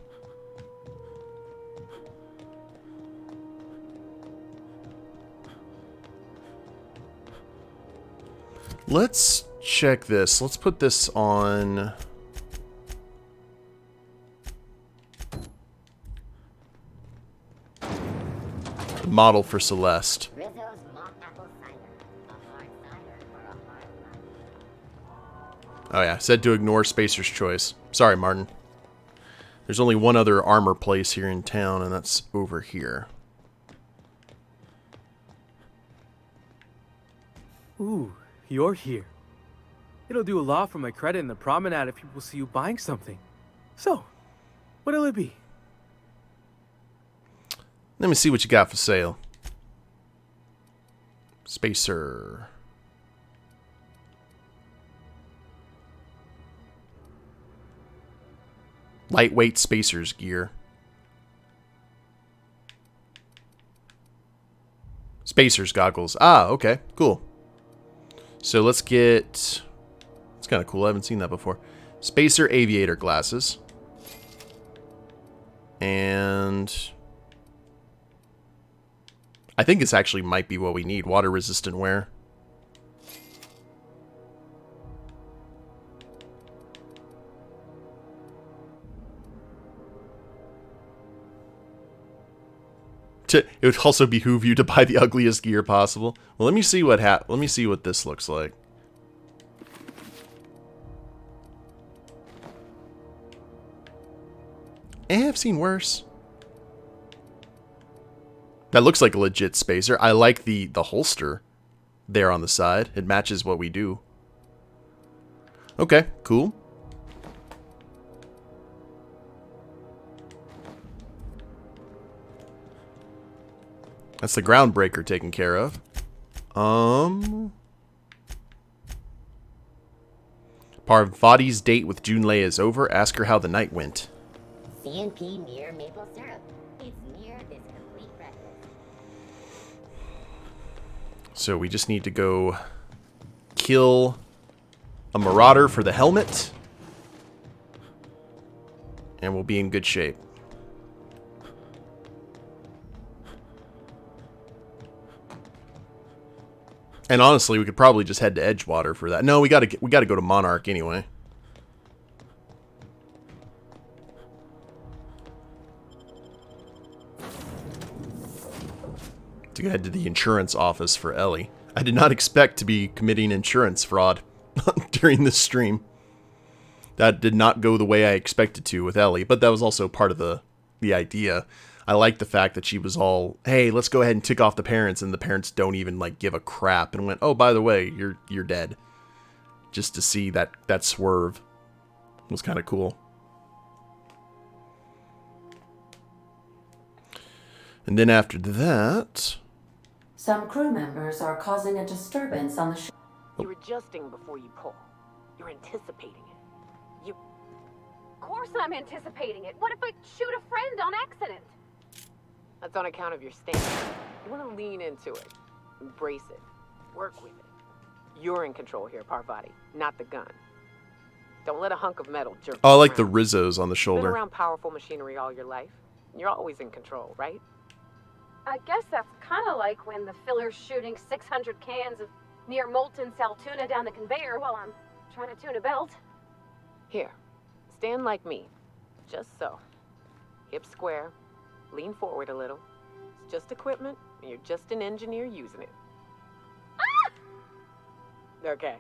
Let's check this. Let's put this on... model for Celeste. Oh yeah, said to ignore Spacer's choice. Sorry, Martin. There's only one other armor place here in town, and that's over here. Ooh, you're here. It'll do a lot for my credit in the promenade if people see you buying something. So, what'll it be? Let me see what you got for sale. Spacer. Lightweight Spacer's gear. Spacer's goggles. Ah, okay, cool. So let's get... It's kind of cool, I haven't seen that before. Spacer aviator glasses. And... I think this actually might be what we need. Water-resistant wear. It would also behoove you to buy the ugliest gear possible. Well, let me see what this looks like. I've seen worse. That looks like a legit spacer. I like the holster there on the side. It matches what we do. Okay, cool. That's the groundbreaker taken care of. Parvati's date with Junlei is over. Ask her how the night went. CNP near maple syrup. It's near this complete breakfast. So we just need to go kill a marauder for the helmet. And we'll be in good shape. And honestly, we could probably just head to Edgewater for that. No, we gotta go to Monarch anyway. To head to the insurance office for Ellie. I did not expect to be committing insurance fraud during this stream. That did not go the way I expected to with Ellie, but that was also part of the idea. I like the fact that she was all, hey, let's go ahead and tick off the parents, and the parents don't even like give a crap and went, oh, by the way, you're dead. Just to see that swerve was kind of cool. And then after that, Some crew members are causing a disturbance on the ship. You're adjusting before you pull. You're anticipating it. Of course I'm anticipating it. What if I shoot a friend on accident? That's on account of your stance. You want to lean into it. Embrace it. Work with it. You're in control here, Parvati, not the gun. Don't let a hunk of metal jerk oh, I you like the around. Rizzos on the You've shoulder. been around powerful machinery all your life. You're always in control, right? I guess that's kind of like when the filler's shooting 600 cans of near molten cell tuna down the conveyor while I'm trying to tune a belt. Here, stand like me. Just so. Hips square. Lean forward a little. It's just equipment, and you're just an engineer using it. Ah! Okay.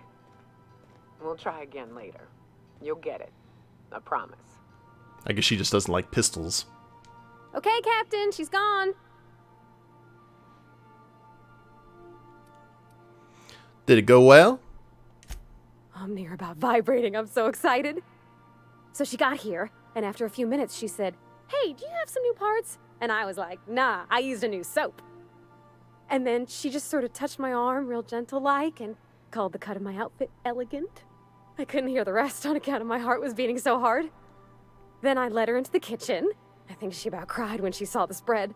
We'll try again later. You'll get it. I promise. I guess she just doesn't like pistols. Okay, Captain, she's gone. Did it go well? I'm near about vibrating. I'm so excited. So she got here, and after a few minutes, she said, hey, do you have some new parts? And I was like, nah, I used a new soap. And then she just sort of touched my arm real gentle-like and called the cut of my outfit elegant. I couldn't hear the rest on account of my heart was beating so hard. Then I led her into the kitchen. I think she about cried when she saw the spread.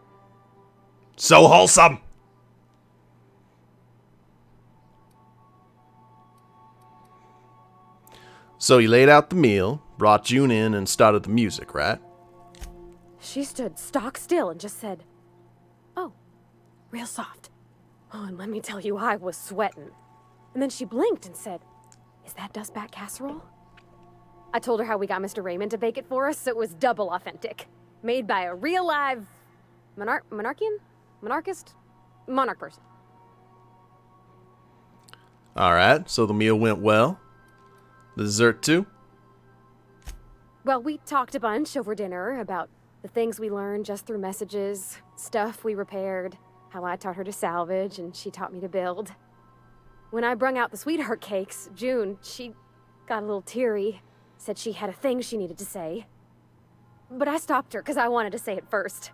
So wholesome! So he laid out the meal, brought June in, and started the music, right? She stood stock still and just said, oh, real soft. Oh, and let me tell you, I was sweating. And then she blinked and said, is that dustbat casserole? I told her how we got Mr. Raymond to bake it for us, so it was double authentic. Made by a real live monarch person. Alright, so the meal went well. The dessert too? Well, we talked a bunch over dinner about the things we learned just through messages, stuff we repaired, how I taught her to salvage and she taught me to build. When I brung out the sweetheart cakes, June, she got a little teary, said she had a thing she needed to say. But I stopped her because I wanted to say it first.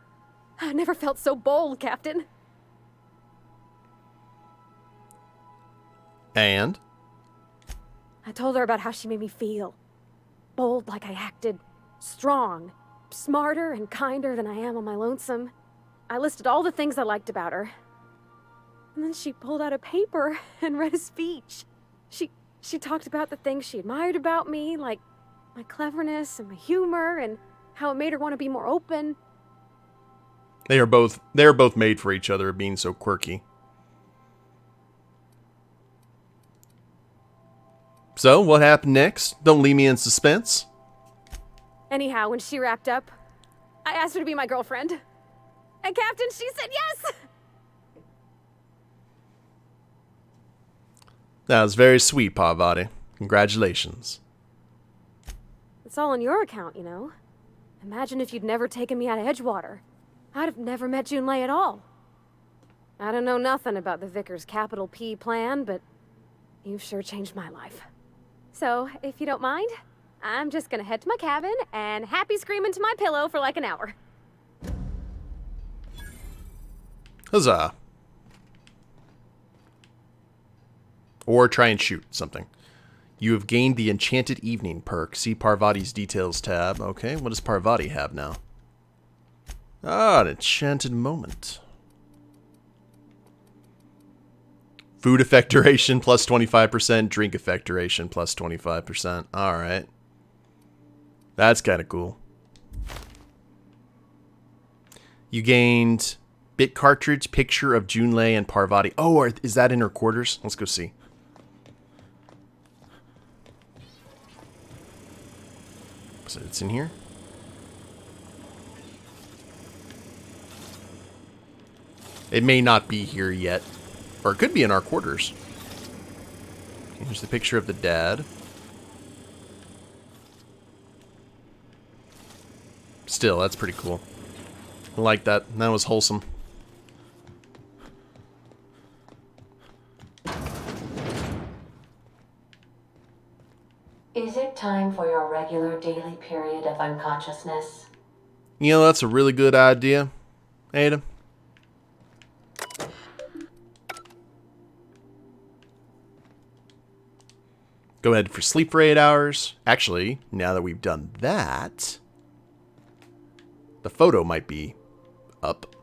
I never felt so bold, Captain. And? I told her about how she made me feel. Bold like I acted, strong, smarter and kinder than I am on my lonesome. I listed all the things I liked about her. And then she pulled out a paper and read a speech. She talked about the things she admired about me, like my cleverness and my humor, and how it made her want to be more open. They are both made for each other, being so quirky. So, what happened next? Don't leave me in suspense. Anyhow, when she wrapped up, I asked her to be my girlfriend. And Captain, she said yes! That was very sweet, Parvati. Congratulations. It's all on your account, you know. Imagine if you'd never taken me out of Edgewater. I'd have never met Junlei at all. I don't know nothing about the Vicar's capital P plan, but you've sure changed my life. So, if you don't mind, I'm just gonna head to my cabin and happy scream into my pillow for like an hour. Huzzah. Or try and shoot something. You have gained the Enchanted Evening perk. See Parvati's details tab. Okay, what does Parvati have now? Ah, an enchanted moment. Food effect duration plus 25%. Drink effect duration plus 25%. Alright. That's kind of cool. You gained bit cartridge, picture of Junlei and Parvati. Oh, is that in her quarters? Let's go see. So it's in here. It may not be here yet. Or it could be in our quarters. Okay, here's the picture of the dad. Still, that's pretty cool. I like that. That was wholesome. Is it time for your regular daily period of unconsciousness? You know, that's a really good idea, Ada. Go ahead for sleep for 8 hours. Actually, now that we've done that, the photo might be up.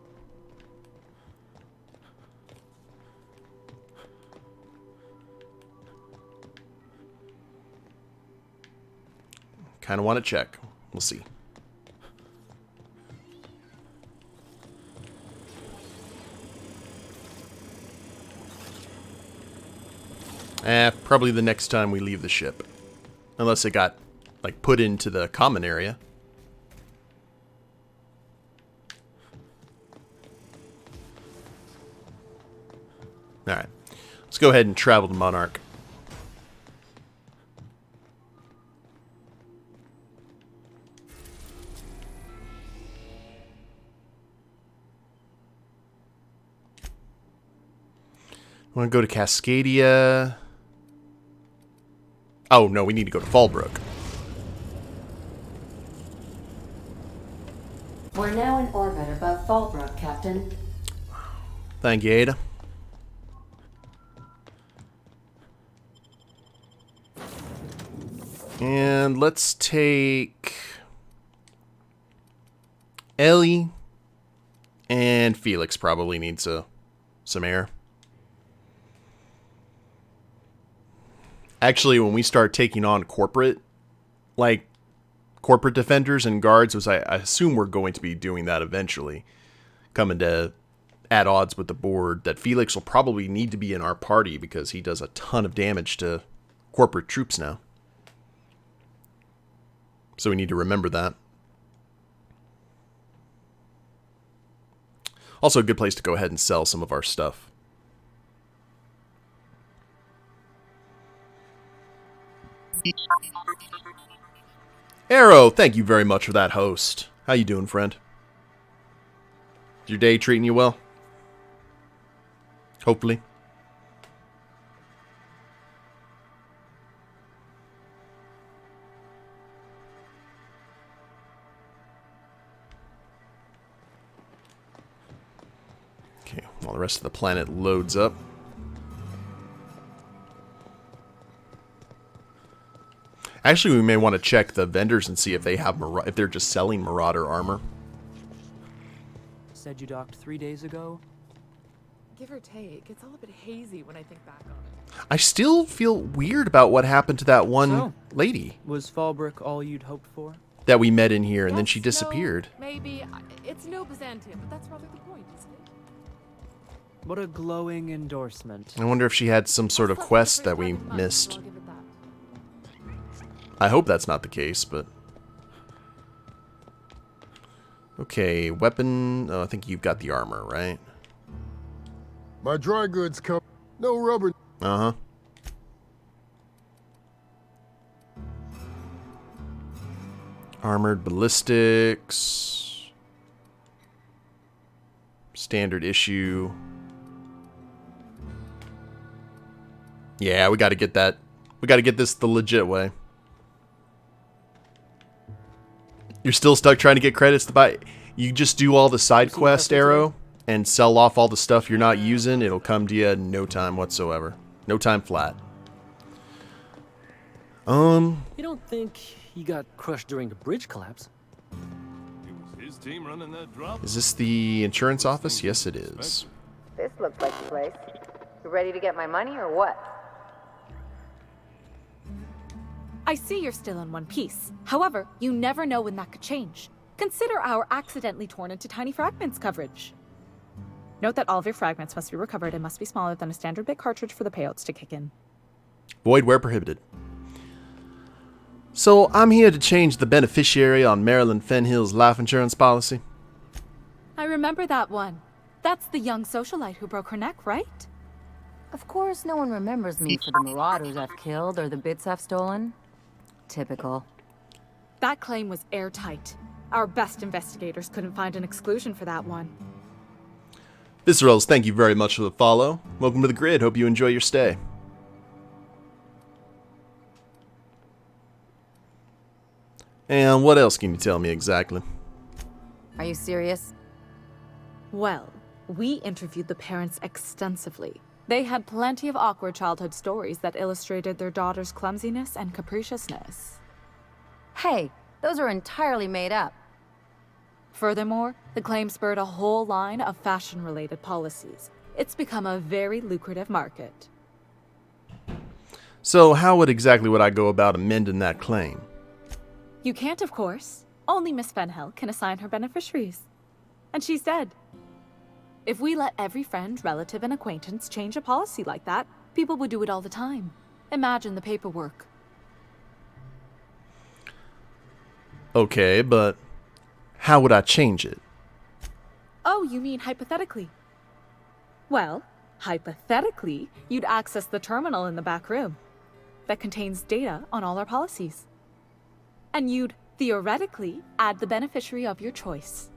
Kind of want to check. We'll see. Probably the next time we leave the ship. Unless it got, like, put into the common area. Alright. Let's go ahead and travel to Monarch. I want to go to Cascadia. Oh, no, we need to go to Fallbrook. We're now in orbit above Fallbrook, Captain. Thank you, Ada. And let's take Ellie and Felix probably needs some air. Actually, when we start taking on corporate defenders and guards, which I assume we're going to be doing that eventually, coming to at odds with the board, that Felix will probably need to be in our party because he does a ton of damage to corporate troops now. So we need to remember that. Also a good place to go ahead and sell some of our stuff. Arrow, thank you very much for that host. How you doing, friend? Is your day treating you well? Hopefully. Okay, while the rest of the planet loads up. Actually, we may want to check the vendors and see if they have if they're just selling Marauder armor. Said you docked 3 days ago? Give or take, it's all a bit hazy when I think back on it. I still feel weird about what happened to that one lady. Was Fallbrook all you'd hoped for? That we met in here and then she disappeared. Maybe. It's no Byzantium, but that's rather the point, isn't it? What a glowing endorsement. I wonder if she had some sort of quest that we missed. I hope that's not the case, but... Okay, weapon... Oh, I think you've got the armor, right? My dry goods come... No rubber... Uh-huh. Armored ballistics... Standard issue... Yeah, we got to get that. We got to get this the legit way. You're still stuck trying to get credits to buy. You just do all the side quest, Arrow, and sell off all the stuff you're not using. It'll come to you in no time whatsoever. No time flat. You don't think he got crushed during the bridge collapse? It was his team running that drop. Is this the insurance office? Yes, it is. This looks like the place. You ready to get my money or what? I see you're still in one piece. However, you never know when that could change. Consider our accidentally torn into tiny fragments coverage. Note that all of your fragments must be recovered and must be smaller than a standard bit cartridge for the payouts to kick in. Void where prohibited. So, I'm here to change the beneficiary on Marilyn Fenhill's life insurance policy. I remember that one. That's the young socialite who broke her neck, right? Of course, no one remembers me for the marauders I've killed or the bits I've stolen. Typical. That claim was airtight. Our best investigators couldn't find an exclusion for that one. Viscerals, thank you very much for the follow. Welcome to the grid. Hope you enjoy your stay. And what else can you tell me exactly? Are you serious? Well, we interviewed the parents extensively. They had plenty of awkward childhood stories that illustrated their daughter's clumsiness and capriciousness. Hey, those are entirely made up. Furthermore, the claim spurred a whole line of fashion-related policies. It's become a very lucrative market. So how exactly would I go about amending that claim? You can't, of course. Only Miss Fenhill can assign her beneficiaries. And she's dead. If we let every friend, relative, and acquaintance change a policy like that, people would do it all the time. Imagine the paperwork. Okay, but how would I change it? Oh, you mean hypothetically? Well, hypothetically, you'd access the terminal in the back room that contains data on all our policies. And you'd, theoretically, add the beneficiary of your choice.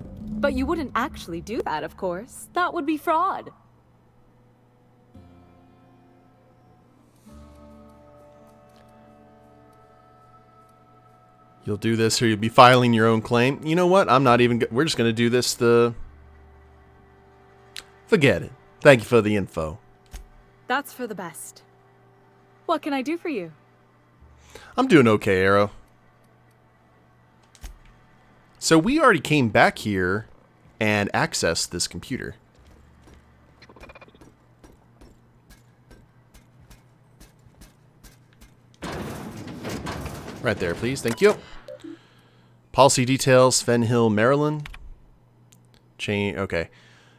But you wouldn't actually do that, of course. That would be fraud. You'll do this or you'll be filing your own claim. You know what? I'm not even... We're just going to do this Forget it. Thank you for the info. That's for the best. What can I do for you? I'm doing okay, Arrow. So we already came back here and accessed this computer. Right there, please. Thank you. Policy details, Fenhill, Maryland. Okay.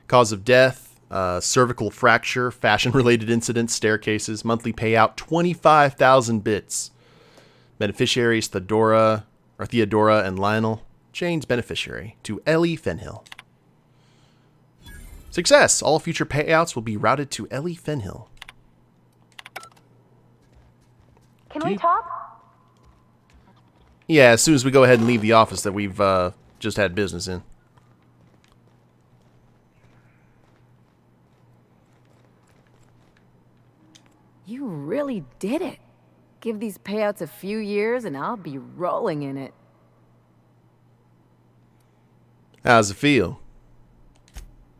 Cause of death, cervical fracture, fashion-related incidents, staircases, monthly payout, 25,000 bits. Beneficiaries, Theodora and Lionel. Change beneficiary to Ellie Fenhill. Success! All future payouts will be routed to Ellie Fenhill. Can we talk? Yeah, as soon as we go ahead and leave the office that we've just had business in. You really did it. Give these payouts a few years and I'll be rolling in it. How's it feel?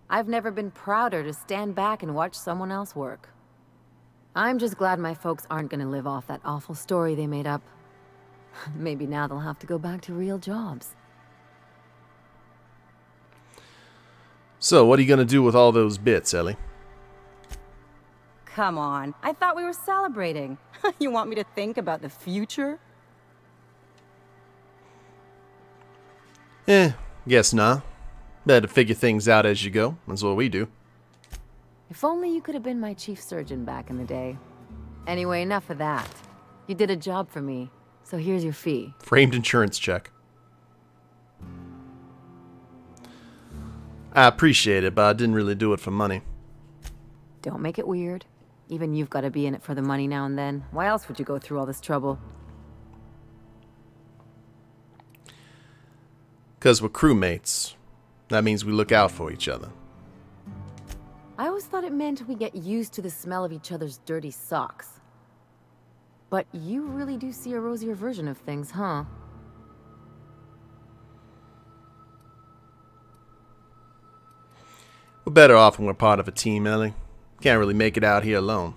I've never been prouder to stand back and watch someone else work. I'm just glad my folks aren't gonna live off that awful story they made up. Maybe now they'll have to go back to real jobs. So, what are you gonna do with all those bits, Ellie? Come on, I thought we were celebrating. You want me to think about the future? Guess not. Better figure things out as you go. That's what we do. If only you could have been my chief surgeon back in the day. Anyway, enough of that. You did a job for me, so here's your fee. Framed insurance check. I appreciate it, but I didn't really do it for money. Don't make it weird. Even you've got to be in it for the money now and then. Why else would you go through all this trouble? Because we're crewmates. That means we look out for each other. I always thought it meant we get used to the smell of each other's dirty socks. But you really do see a rosier version of things, huh? We're better off when we're part of a team, Ellie. Can't really make it out here alone.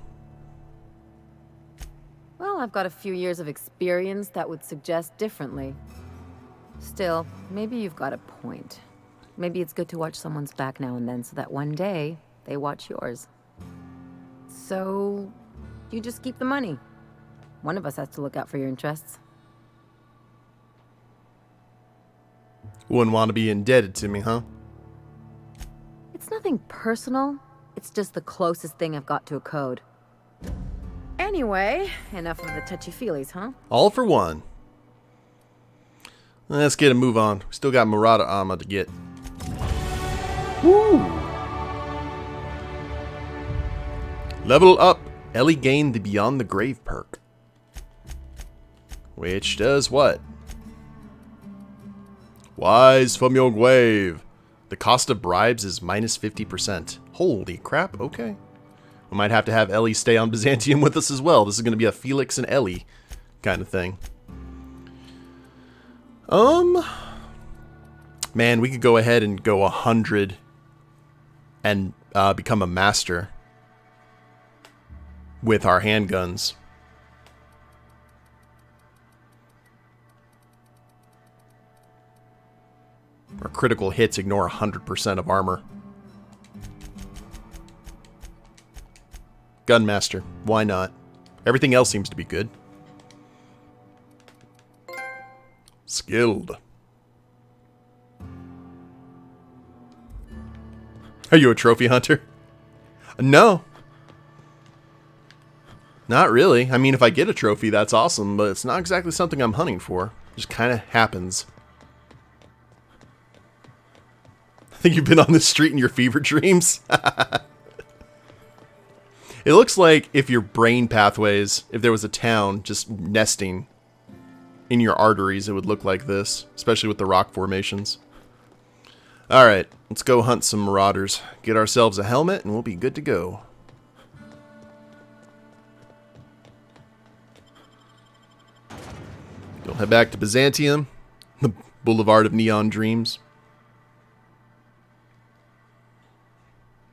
Well, I've got a few years of experience that would suggest differently. Still, maybe you've got a point. Maybe it's good to watch someone's back now and then so that one day they watch yours. So, you just keep the money. One of us has to look out for your interests. Wouldn't want to be indebted to me, huh? It's nothing personal. It's just the closest thing I've got to a code. Anyway, enough of the touchy-feelies, huh? All for one. Let's get a move on. We still got Marauder armor to get. Woo! Level up. Ellie gained the Beyond the Grave perk. Which does what? Wise from your grave. The cost of bribes is minus 50%. Holy crap, okay. We might have to have Ellie stay on Byzantium with us as well. This is going to be a Felix and Ellie kind of thing. Man, we could go ahead and go 100 and become a master with our handguns. Our critical hits ignore 100% of armor. Gunmaster, why not? Everything else seems to be good. Skilled. Are you a trophy hunter? No. Not really. I mean, if I get a trophy, that's awesome, but it's not exactly something I'm hunting for. It just kind of happens. I think you've been on this street in your fever dreams. It looks like if your brain pathways, if there was a town just nesting in your arteries, it would look like this, especially with the rock formations. Alright, let's go hunt some marauders. Get ourselves a helmet and we'll be good to go. Go head back to Byzantium, the Boulevard of Neon Dreams.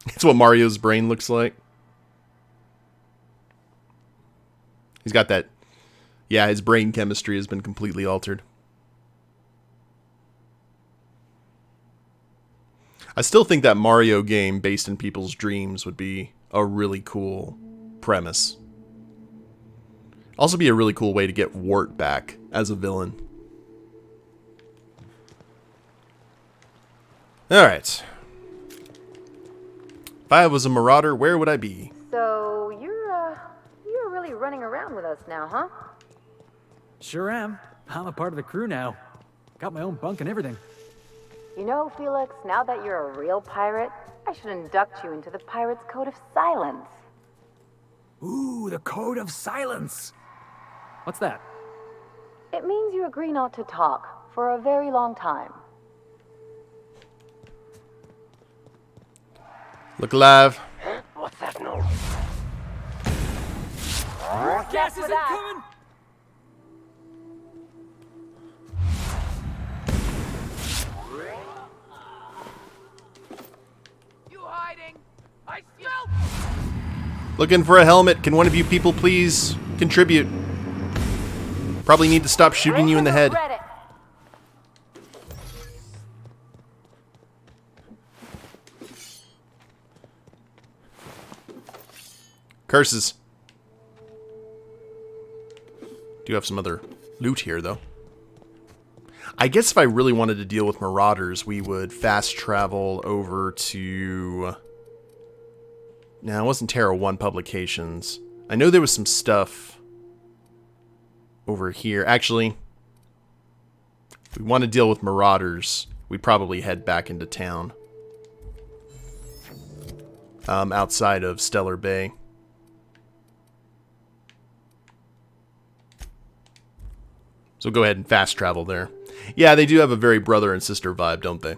It's what Mario's brain looks like. He's got that... Yeah, his brain chemistry has been completely altered. I still think that Mario game based in people's dreams would be a really cool premise. Also be a really cool way to get Wart back as a villain. Alright. If I was a marauder, where would I be? So, you're really running around with us now, huh? Sure am. I'm a part of the crew now. Got my own bunk and everything. You know, Felix, now that you're a real pirate, I should induct you into the Pirate's Code of Silence. Ooh, the Code of Silence! What's that? It means you agree not to talk for a very long time. Look alive. What's that noise? Gas isn't coming! You hiding? I smell. Looking for a helmet. Can one of you people please contribute? Probably need to stop shooting you in the head. Curses. Do have some other loot here, though. I guess if I really wanted to deal with marauders, we would fast travel over to... No, it wasn't Terra 1 Publications. I know there was some stuff over here. Actually, if we want to deal with marauders, we'd probably head back into town. Outside of Stellar Bay. So go ahead and fast travel there. Yeah, they do have a very brother and sister vibe, don't they?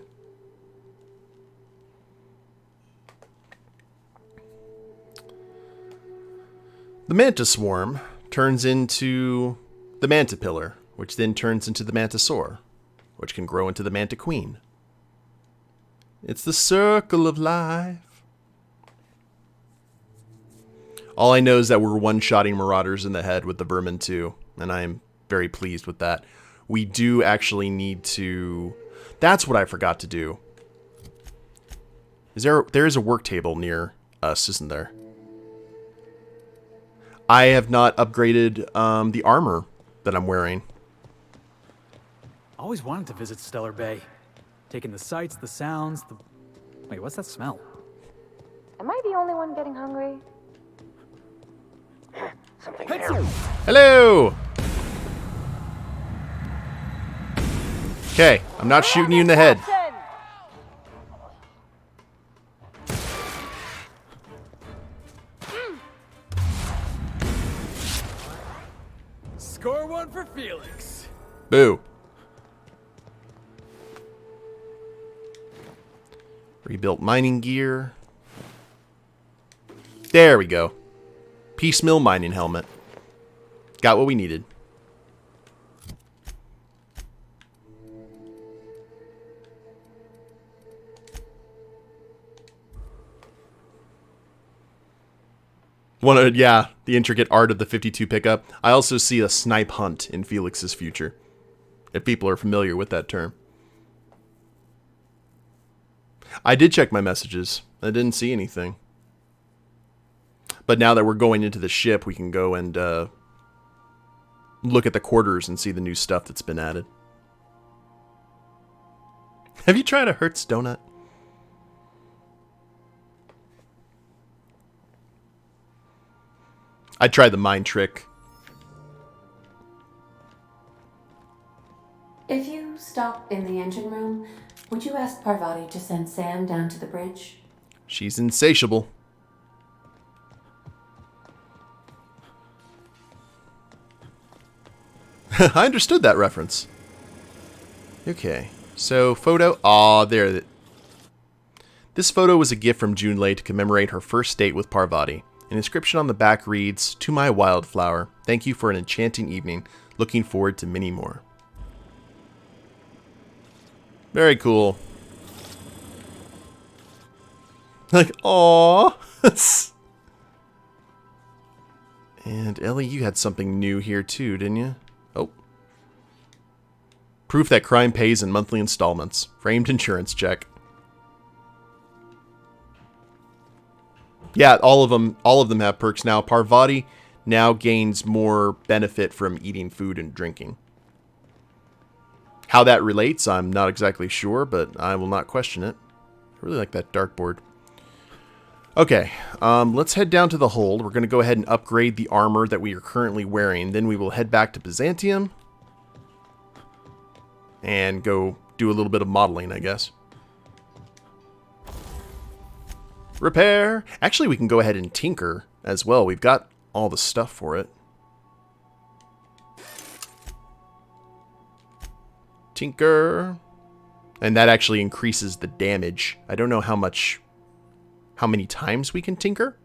The Manta Swarm turns into the Manta Pillar, which then turns into the Mantisaur, which can grow into the Manta Queen. It's the circle of life. All I know is that we're one-shotting Marauders in the head with the Vermin 2, and I am very pleased with that. We do actually need to... That's what I forgot to do. There is a work table near us, isn't there? I have not upgraded the armor that I'm wearing. Always wanted to visit Stellar Bay. Taking the sights, the sounds, the... Wait, what's that smell? Am I the only one getting hungry? Something there. Hello! Okay, I'm not shooting you in the head. Score one for Felix. Boo. Rebuilt mining gear. There we go. Piecemeal mining helmet. Got what we needed. Yeah, the intricate art of the 52 pickup. I also see a snipe hunt in Felix's future, if people are familiar with that term. I did check my messages. I didn't see anything. But now that we're going into the ship, we can go and look at the quarters and see the new stuff that's been added. Have you tried a Hertz donut? I tried the mind trick. If you stop in the engine room, would you ask Parvati to send Sam down to the bridge? She's insatiable. I understood that reference. Okay, so photo. Aw, there. This photo was a gift from Junlei to commemorate her first date with Parvati. An inscription on the back reads, "To my wildflower, thank you for an enchanting evening. Looking forward to many more." Very cool. Like, aww. And Ellie, you had something new here too, didn't you? Oh. Proof that crime pays in monthly installments. Framed insurance check. Yeah, all of them have perks now. Parvati now gains more benefit from eating food and drinking. How that relates, I'm not exactly sure, but I will not question it. I really like that dartboard. Okay, let's head down to the hold. We're going to go ahead and upgrade the armor that we are currently wearing. Then we will head back to Byzantium and go do a little bit of modeling, I guess. Repair. Actually, we can go ahead and tinker as well. We've got all the stuff for it. Tinker. And that actually increases the damage. I don't know how many times we can tinker.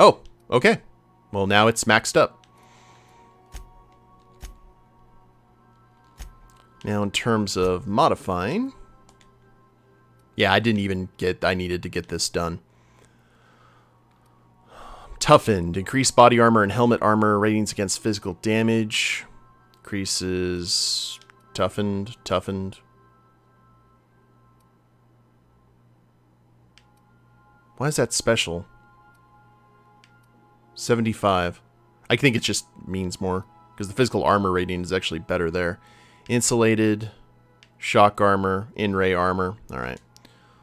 Oh, okay. Well, now it's maxed up. Now, in terms of modifying... Yeah, I needed to get this done. Toughened. Increased body armor and helmet armor ratings against physical damage. Increases... Toughened. Why is that special? 75. I think it just means more, because the physical armor rating is actually better there. Insulated, shock armor, in-ray armor. Alright.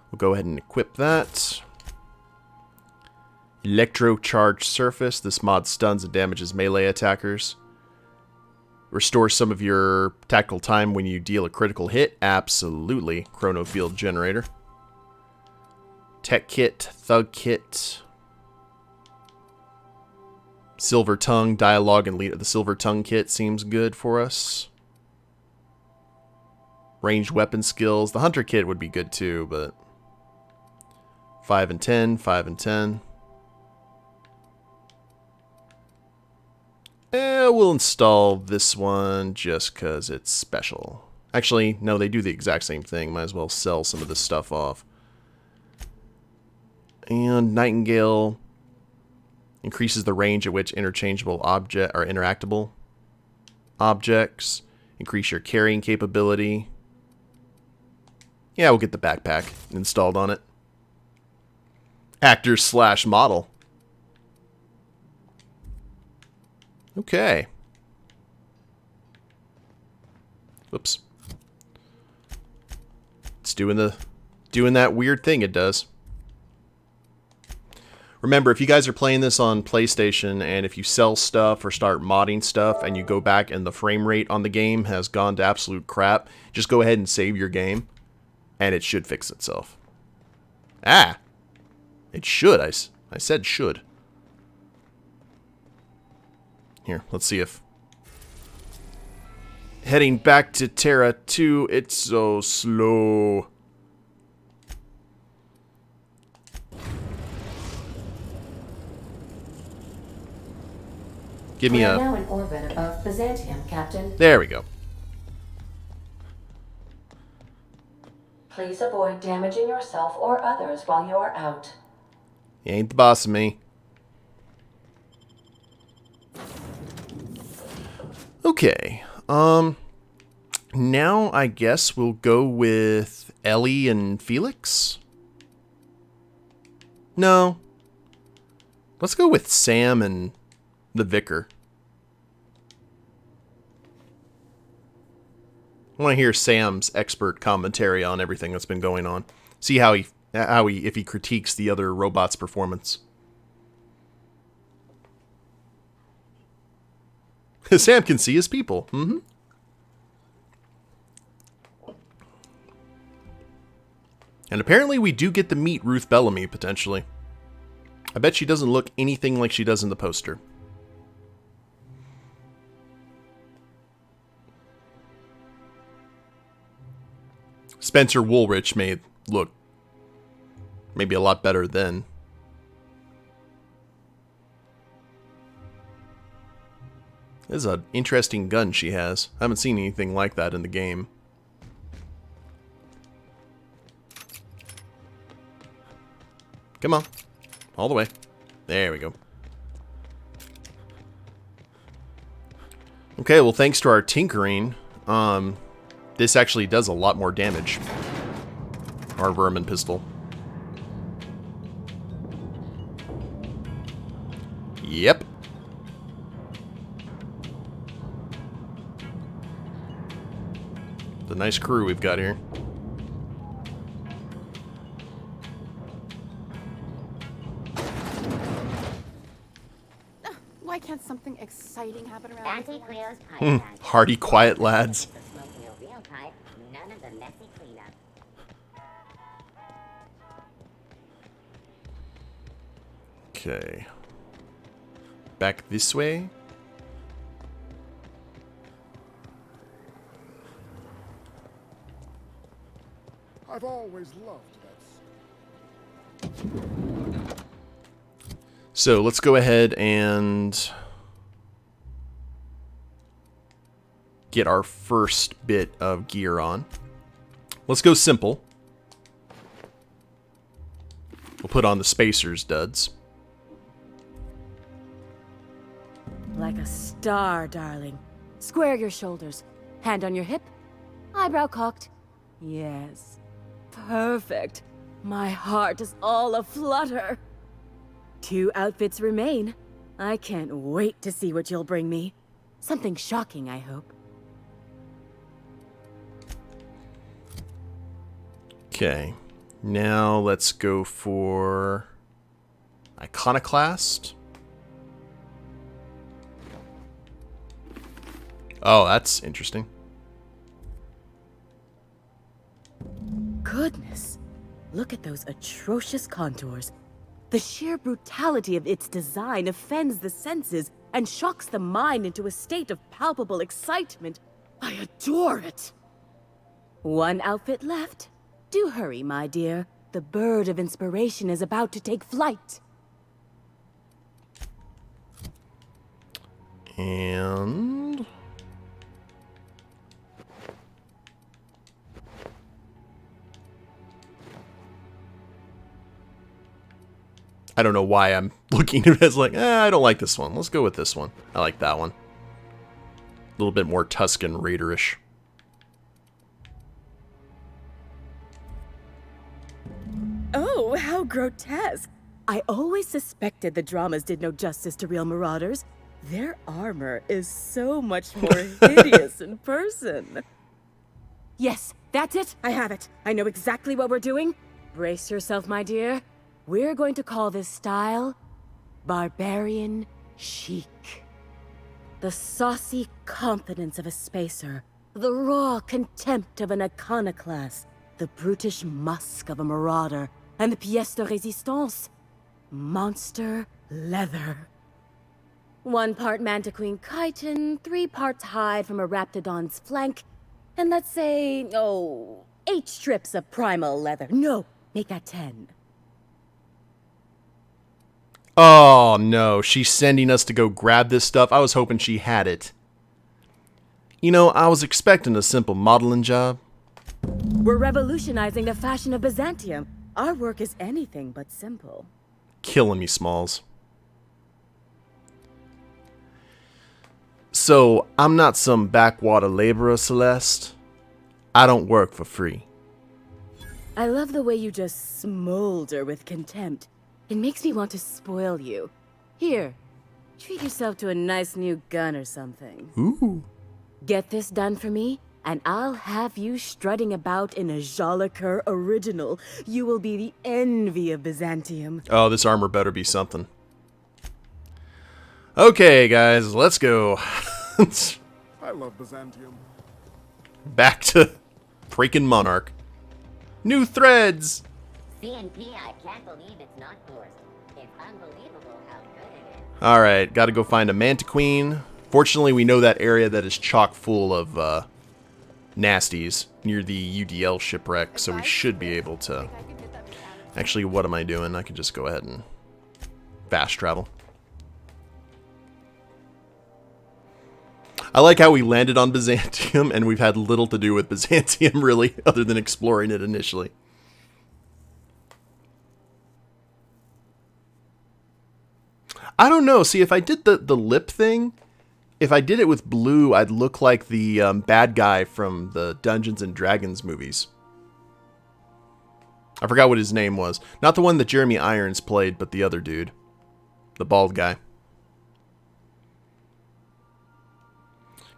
We'll go ahead and equip that. Electro-charged surface. This mod stuns and damages melee attackers. Restore some of your tactical time when you deal a critical hit. Absolutely. Chrono field generator. Tech kit, thug kit. Silver Tongue, Dialogue, and Lead. The Silver Tongue kit seems good for us. Ranged weapon skills. The Hunter kit would be good too, but 5 and 10, 5 and 10. We'll install this one just because it's special. Actually, no, they do the exact same thing. Might as well sell some of this stuff off. And Nightingale increases the range at which interchangeable object or interactable objects. Increase your carrying capability. Yeah, we'll get the backpack installed on it. Actor / model. Okay. Whoops. It's doing that weird thing it does. Remember, if you guys are playing this on PlayStation and if you sell stuff or start modding stuff and you go back and the frame rate on the game has gone to absolute crap, just go ahead and save your game and it should fix itself. Ah! It should. I said should. Here, let's see if... Heading back to Terra 2, it's so slow. Give me a... We are now in orbit above Byzantium, Captain. There we go. Please avoid damaging yourself or others while you are out. You ain't the boss of me. Okay. Now I guess we'll go with Ellie and Felix? No. Let's go with Sam and the Vicar. I want to hear Sam's expert commentary on everything that's been going on. See how he if he critiques the other robot's performance. Sam can see his people. Mm-hmm. And apparently we do get to meet Ruth Bellamy, potentially. I bet she doesn't look anything like she does in the poster. Spencer Woolrich may look maybe a lot better then. This is an interesting gun she has. I haven't seen anything like that in the game. Come on. All the way. There we go. Okay, well, thanks to our tinkering, this actually does a lot more damage. Our vermin pistol. Yep. It's a nice crew we've got here. Why can't something exciting happen around Auntie Cleo's pipe. Hardy, quiet lads. Smoking a real pipe, none of the messy cleanup. Okay. Back this way. I've always loved that. So let's go ahead and get our first bit of gear on. Let's go simple. We'll put on the spacers duds. Like a star, darling. Square your shoulders. Hand on your hip. Eyebrow cocked. Yes. Perfect. My heart is all aflutter. 2 outfits remain. I can't wait to see what you'll bring me. Something shocking, I hope. Okay. Now let's go for Iconoclast. Oh, that's interesting. Goodness. Look at those atrocious contours. The sheer brutality of its design offends the senses and shocks the mind into a state of palpable excitement. I adore it! One outfit left. Do hurry, my dear. The bird of inspiration is about to take flight. And... I don't know why I'm looking at it as like, I don't like this one. Let's go with this one. I like that one. A little bit more Tuscan Raiderish. Oh, how grotesque. I always suspected the dramas did no justice to real marauders. Their armor is so much more hideous in person. Yes, that's it. I have it. I know exactly what we're doing. Brace yourself, my dear. We're going to call this style Barbarian Chic. The saucy confidence of a spacer, the raw contempt of an iconoclast, the brutish musk of a marauder, and the pièce de résistance, monster leather. 1 part Mantiqueen chitin, 3 parts hide from a Raptidon's flank, and let's say, 8 strips of primal leather. No, make that 10. Oh no, she's sending us to go grab this stuff. I was hoping she had it. You know, I was expecting a simple modeling job. We're revolutionizing the fashion of Byzantium. Our work is anything but simple. Killing me, Smalls. So, I'm not some backwater laborer, Celeste. I don't work for free. I love the way you just smolder with contempt. It makes me want to spoil you. Here, treat yourself to a nice new gun or something. Ooh. Get this done for me, and I'll have you strutting about in a Jolicoeur original. You will be the envy of Byzantium. Oh, this armor better be something. Okay, guys, let's go. I love Byzantium. Back to freaking Monarch. New threads! CNP, I can't believe it's not forced. It's unbelievable how good it is. Alright, gotta go find a Mantiqueen. Fortunately, we know that area that is chock full of nasties near the UDL shipwreck, so we should be able to... Actually, what am I doing? I can just go ahead and fast travel. I like how we landed on Byzantium, and we've had little to do with Byzantium, really, other than exploring it initially. I don't know. See, if I did the lip thing, if I did it with blue, I'd look like the bad guy from the Dungeons and Dragons movies. I forgot what his name was. Not the one that Jeremy Irons played, but the other dude. The bald guy.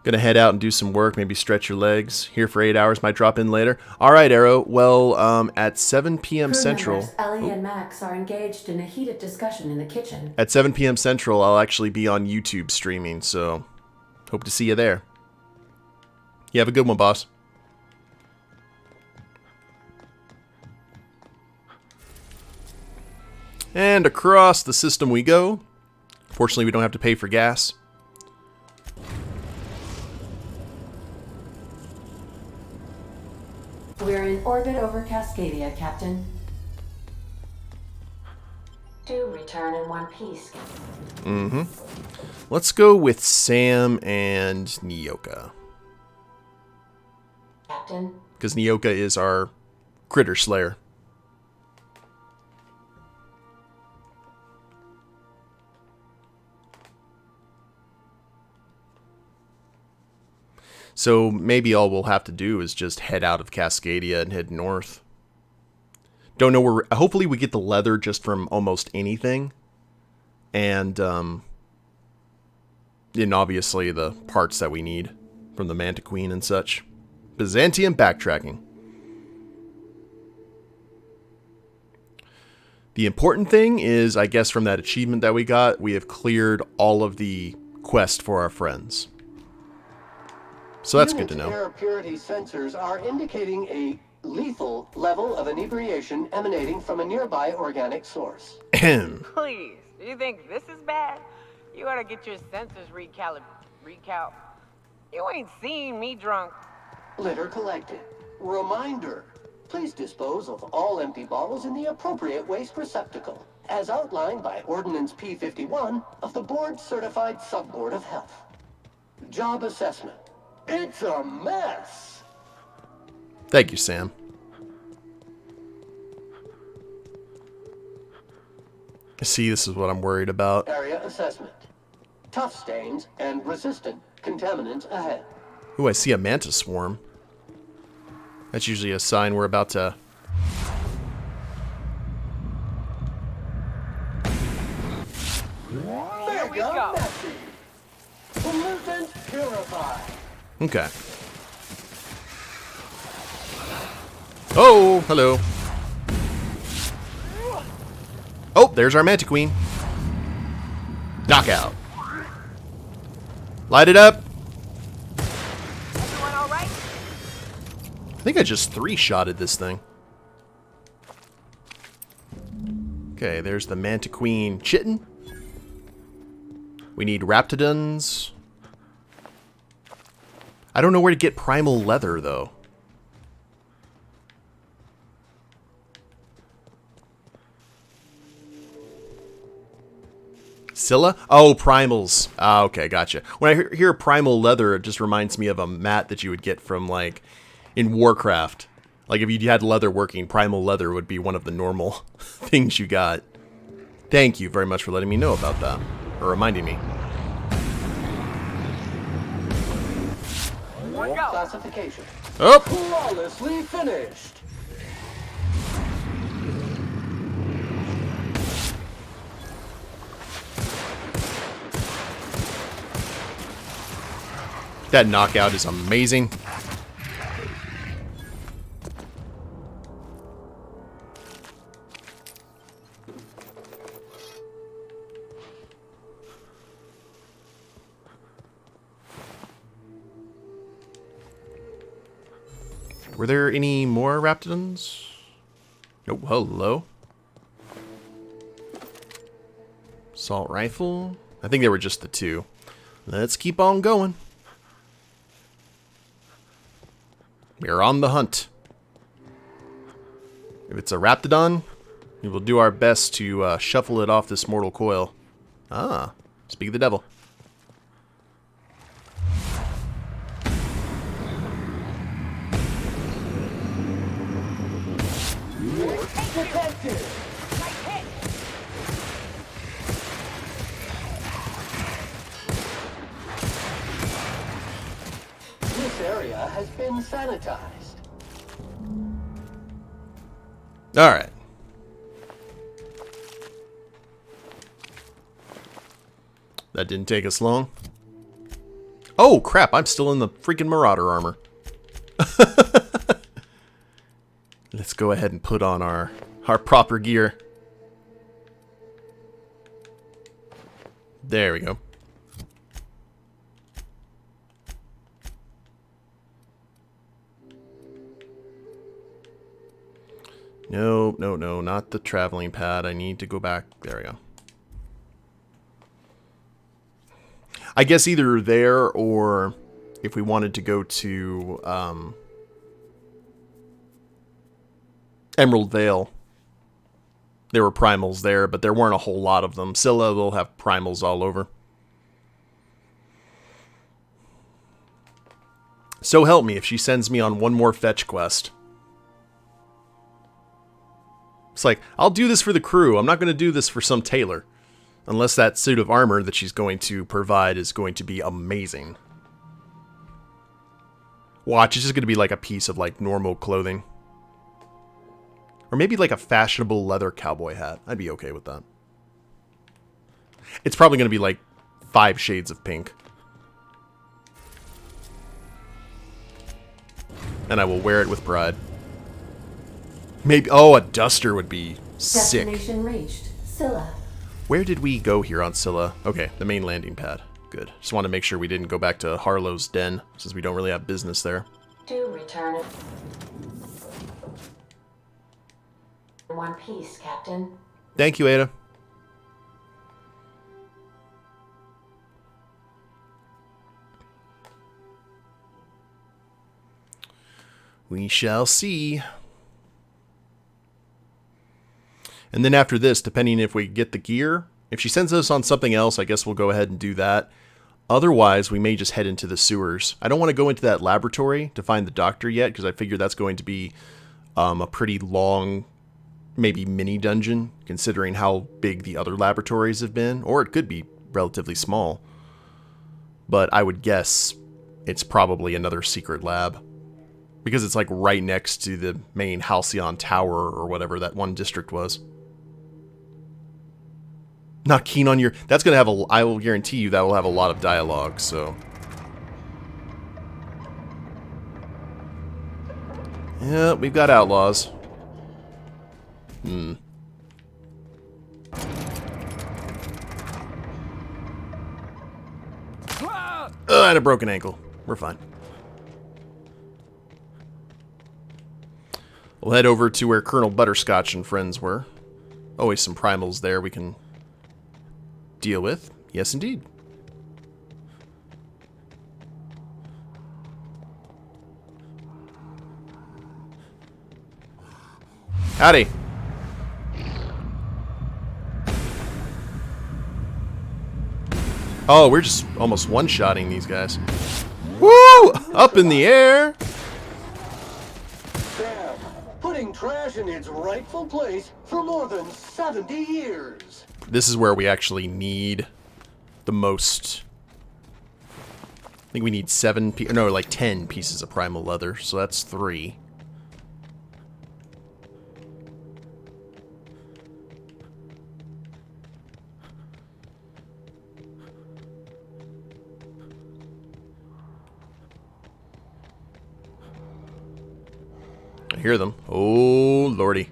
Gonna head out and do some work, maybe stretch your legs. Here for 8 hours, might drop in later. Alright, Arrow. Well, at 7 p.m. Crew Central... members Ellie and Max are engaged in a heated discussion in the kitchen. At 7 p.m. Central, I'll actually be on YouTube streaming, so hope to see you there. You have a good one, boss. And across the system we go. Fortunately, we don't have to pay for gas. We're in orbit over Cascadia, Captain. Do return in one piece, Captain. Mm-hmm. Let's go with Sam and Nyoka. Captain. Because Nyoka is our critter slayer. So maybe all we'll have to do is just head out of Cascadia and head north. Don't know where... Hopefully we get the leather just from almost anything. And obviously the parts that we need from the Mantiqueen and such. Byzantium backtracking. The important thing is, I guess from that achievement that we got, we have cleared all of the quest for our friends. So that's good to know. Air purity sensors are indicating a Lethal level of inebriation emanating from a nearby organic source. Please, you think this is bad? You ought to get your senses recal. You ain't seen me drunk. Litter collected. Reminder. Please dispose of all empty bottles in the appropriate waste receptacle, as outlined by Ordinance P.21 of the Board Certified Sub-Board of Health. Job assessment. It's a mess. Thank you, Sam. See, this is what I'm worried about. Area assessment. Tough stains and resistant contaminants ahead. Ooh, I see a mantis swarm. That's usually a sign we're about to... There we go. Pollutant purified. Okay. Oh, hello. Oh, there's our Mantiqueen. Knockout. Light it up. Everyone all right? I think I just 3-shotted this thing. Okay, there's the Mantiqueen chittin'. We need Raptidons. I don't know where to get primal leather, though. Scylla? Oh, primals. Ah, okay, gotcha. When I hear primal leather, it just reminds me of a mat that you would get from, like, in Warcraft. Like, if you had leather working, primal leather would be one of the normal things you got. Thank you very much for letting me know about that. Or reminding me. Classification. Oh! Flawlessly finished. That knockout is amazing. Were there any more Raptidons? Oh, hello. Assault rifle? I think they were just the 2. Let's keep on going. We're on the hunt. If it's a Raptidon, we will do our best to shuffle it off this mortal coil. Ah, speak of the devil. Protected. This area has been sanitized. All right. That didn't take us long. Oh, crap. I'm still in the freaking Marauder armor. Let's go ahead and put on our proper gear. There we go. No, no, no, not the traveling pad. I need to go back. There we go. I guess either there or if we wanted to go to Emerald Vale. There were primals there, but there weren't a whole lot of them. Scylla will have primals all over. So help me if she sends me on one more fetch quest. It's like, I'll do this for the crew. I'm not going to do this for some tailor. Unless that suit of armor that she's going to provide is going to be amazing. Watch, it's just going to be like a piece of like normal clothing. Or maybe like a fashionable leather cowboy hat. I'd be okay with that. It's probably going to be like 5 shades of pink. And I will wear it with pride. Maybe, oh, a duster would be sick. Destination reached. Scylla. Where did we go here on Scylla? Okay, the main landing pad. Good. Just want to make sure we didn't go back to Harlow's den, since we don't really have business there. To return. In one piece, Captain. Thank you, Ada. We shall see. And then after this, depending if we get the gear, if she sends us on something else, I guess we'll go ahead and do that. Otherwise, we may just head into the sewers. I don't want to go into that laboratory to find the doctor yet, because I figure that's going to be a pretty long, maybe mini dungeon, considering how big the other laboratories have been. Or it could be relatively small. But I would guess it's probably another secret lab. Because it's like right next to the main Halcyon Tower or whatever that one district was. Not keen on your... That's going to have a... I will guarantee you that will have a lot of dialogue, so... Yeah, we've got outlaws. I had a broken ankle. We're fine. We'll head over to where Colonel Butterscotch and friends were. Always some primals there we can deal with. Yes, indeed. Howdy. Oh, we're just almost one-shotting these guys. Woo! Up in the air! Sam, putting trash in its rightful place for more than 70 years. This is where we actually need the most. I think we need 10 pieces of primal leather, so that's 3. I hear them. Oh, lordy.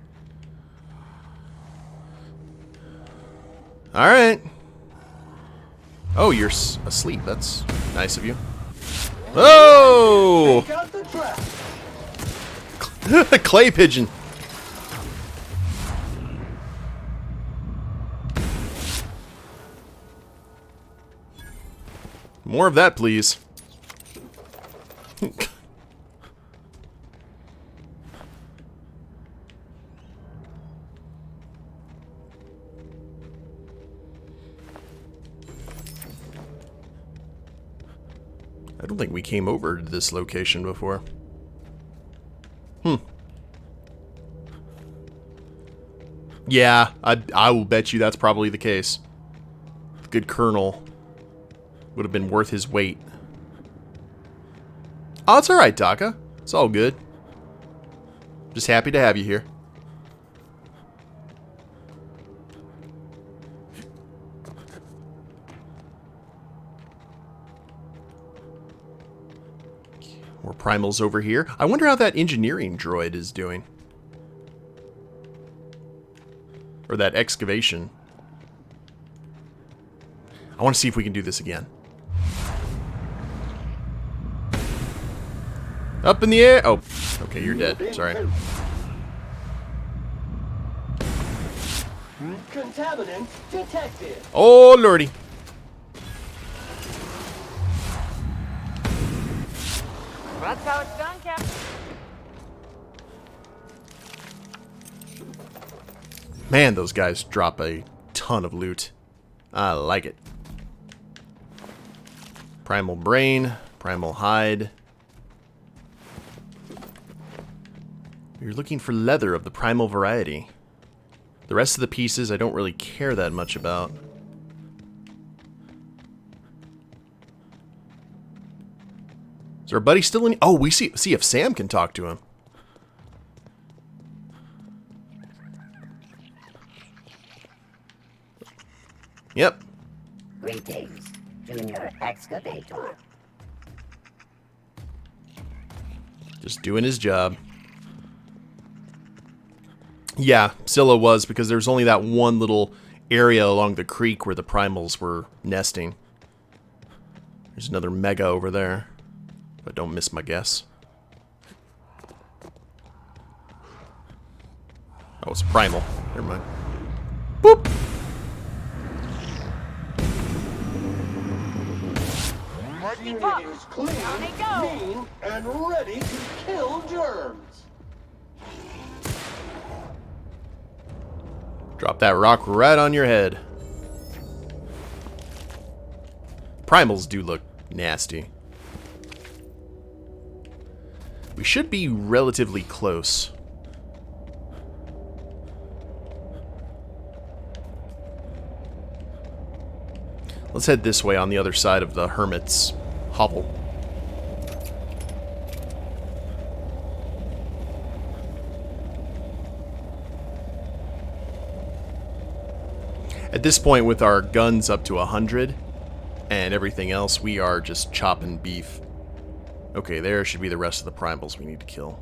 Alright. Oh, you're asleep. That's nice of you. Oh! Clay pigeon. More of that, please. I don't think we came over to this location before. Yeah, I will bet you that's probably the case. Good colonel. Would have been worth his weight. Oh, it's alright, Taka. It's all good. Just happy to have you here. More primals over here. I wonder how that engineering droid is doing. Or that excavation. I want to see if we can do this again. Up in the air. Oh, okay, you're dead. Sorry. Contaminant detected. Oh, lordy. That's how it's done, Captain. Man, those guys drop a ton of loot. I like it. Primal brain, primal hide. You're looking for leather of the primal variety. The rest of the pieces I don't really care that much about. Is our buddy still in? Oh, we see if Sam can talk to him. Yep. Greetings, Junior Excavator. Just doing his job. Yeah, Scylla was, because there's only that one little area along the creek where the primals were nesting. There's another mega over there. But don't miss my guess. Oh, it's primal. Never mind. Boop! Unit is clean, mean, and ready to kill germs. Drop that rock right on your head. Primals do look nasty. We should be relatively close. Let's head this way on the other side of the Hermit's hovel. At this point, with our guns up to 100 and everything else, we are just chopping beef. Okay, there should be the rest of the primals we need to kill.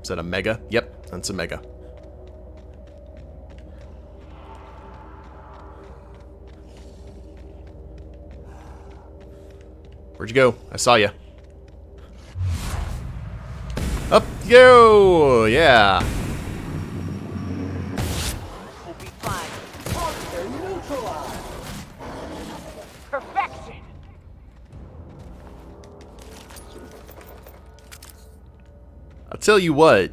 Is that a mega? Yep, that's a mega. Where'd you go? I saw you. Up you go! Yeah. We'll be fine. Monster neutralized. Perfection. I'll tell you what.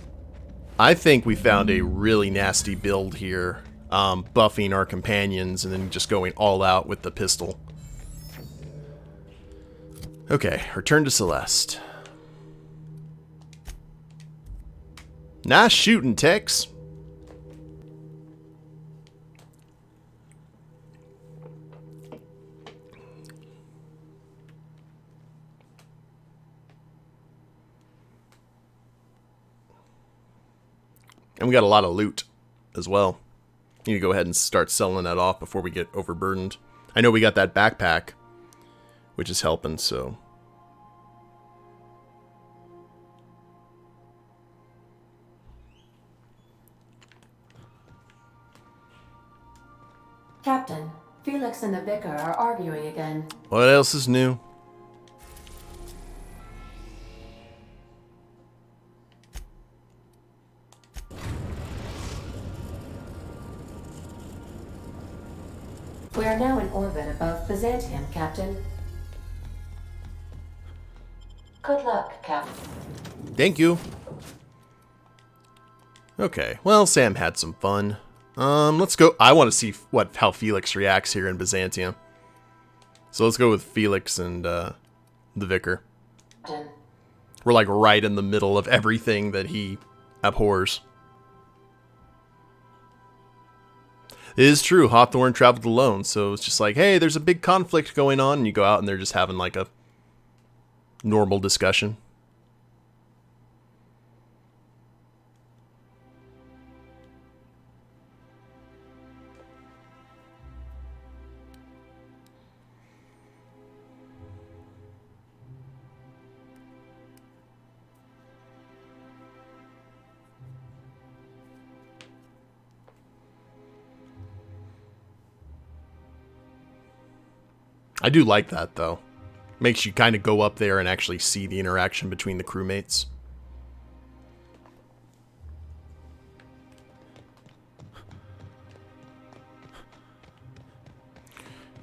I think we found a really nasty build here. Buffing our companions and then just going all out with the pistol. Okay, return to Celeste. Nice shooting, Tex. And we got a lot of loot as well. Need to go ahead and start selling that off before we get overburdened. I know we got that backpack, which is helping, so. Captain, Felix and the Vicar are arguing again. What else is new? We are now in orbit above Byzantium, Captain. Good luck, Captain. Thank you. Okay, well, Sam had some fun. Let's go. I want to see how Felix reacts here in Byzantium. So let's go with Felix and the Vicar. Captain. We're like right in the middle of everything that he abhors. It is true, Hawthorne traveled alone, so it's just like, hey, there's a big conflict going on, and you go out and they're just having like a normal discussion. I do like that, though. Makes you kind of go up there and actually see the interaction between the crewmates.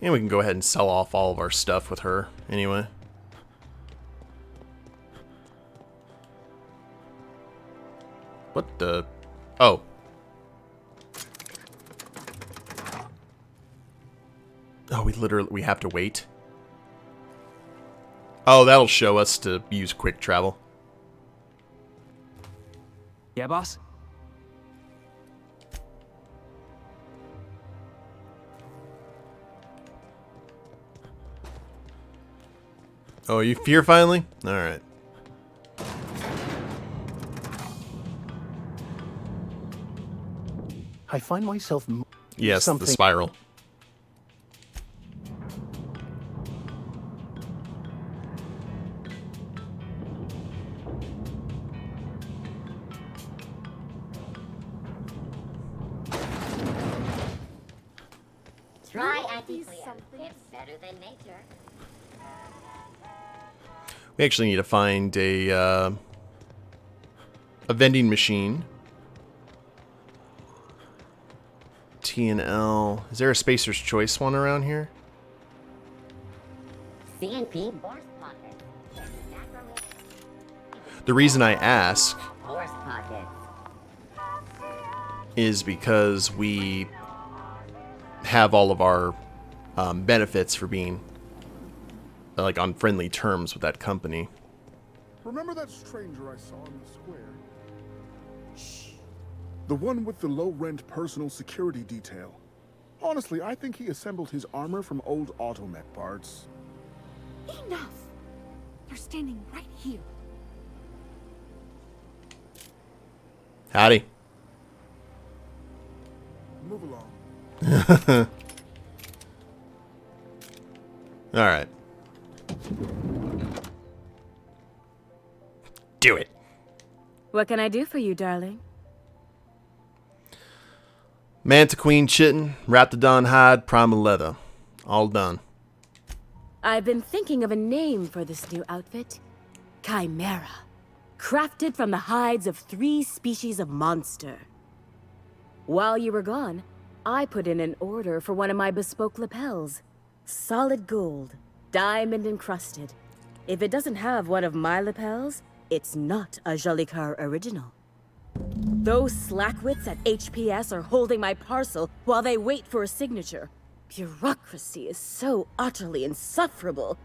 And we can go ahead and sell off all of our stuff with her, anyway. What the... Oh. Oh, we have to wait. Oh, that'll show us to use quick travel. Yeah, boss? Oh, you here finally? Alright. I find myself... Yes, the spiral. Try anti-clear. It's better than nature. We actually need to find a a vending machine. T and L. Is there a Spacer's Choice one around here? C&P Horse Pocket. The reason I ask Horse Pocket. is because we have all of our benefits for being like on friendly terms with that company. Remember that stranger I saw in the square? Shh. The one with the low-rent personal security detail. Honestly, I think he assembled his armor from old automech parts. Enough! You're standing right here. Howdy. Move along. Alright. Do it. What can I do for you, darling? Manta Queen Chitin, Raptidon Hide, Primal Leather. All done. I've been thinking of a name for this new outfit. Chimera. Crafted from the hides of 3 species of monster. While you were gone, I put in an order for one of my bespoke lapels. Solid gold, diamond encrusted. If it doesn't have one of my lapels, it's not a Jolicoeur original. Those slackwits at HPS are holding my parcel while they wait for a signature. Bureaucracy is so utterly insufferable.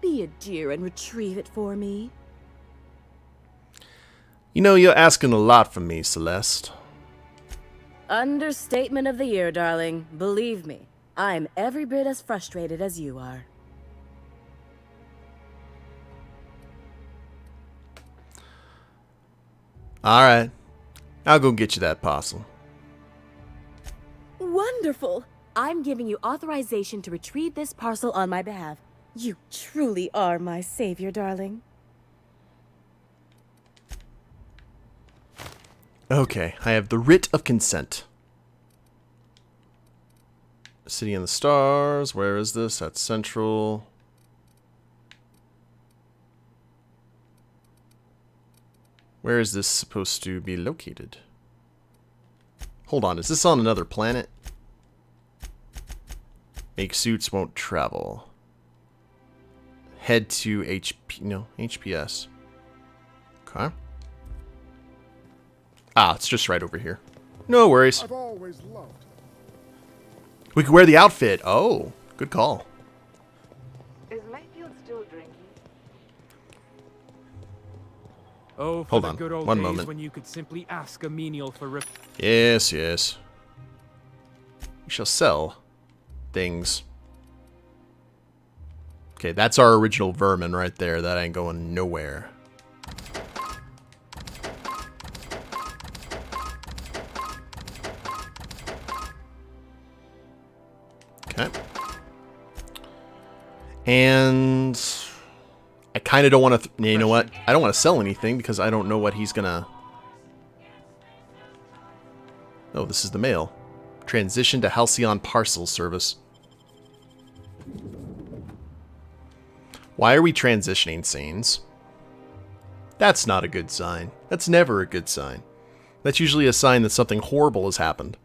Be a dear and retrieve it for me. You know, you're asking a lot from me, Celeste. Understatement of the year, darling. Believe me, I'm every bit as frustrated as you are. Alright. I'll go get you that parcel. Wonderful! I'm giving you authorization to retrieve this parcel on my behalf. You truly are my savior, darling. Okay, I have the writ of consent. City in the Stars. Where is this? That's Central. Where is this supposed to be located? Hold on, is this on another planet? Make suits won't travel. Head to HPS. Okay. Ah, it's just right over here. No worries. I've always loved. We could wear the outfit. Oh, good call. Is Mayfield still drinking? Oh, for Hold the on, good old one days moment. when you could simply ask a menial for rip. Yes, yes. We shall sell things. Okay, that's our original vermin right there. That ain't going nowhere. Okay. And I kind of don't want to... You know what? I don't want to sell anything because I don't know what he's gonna... Oh, this is the mail. Transition to Halcyon parcel service. Why are we transitioning scenes? That's not a good sign. That's never a good sign. That's usually a sign that something horrible has happened.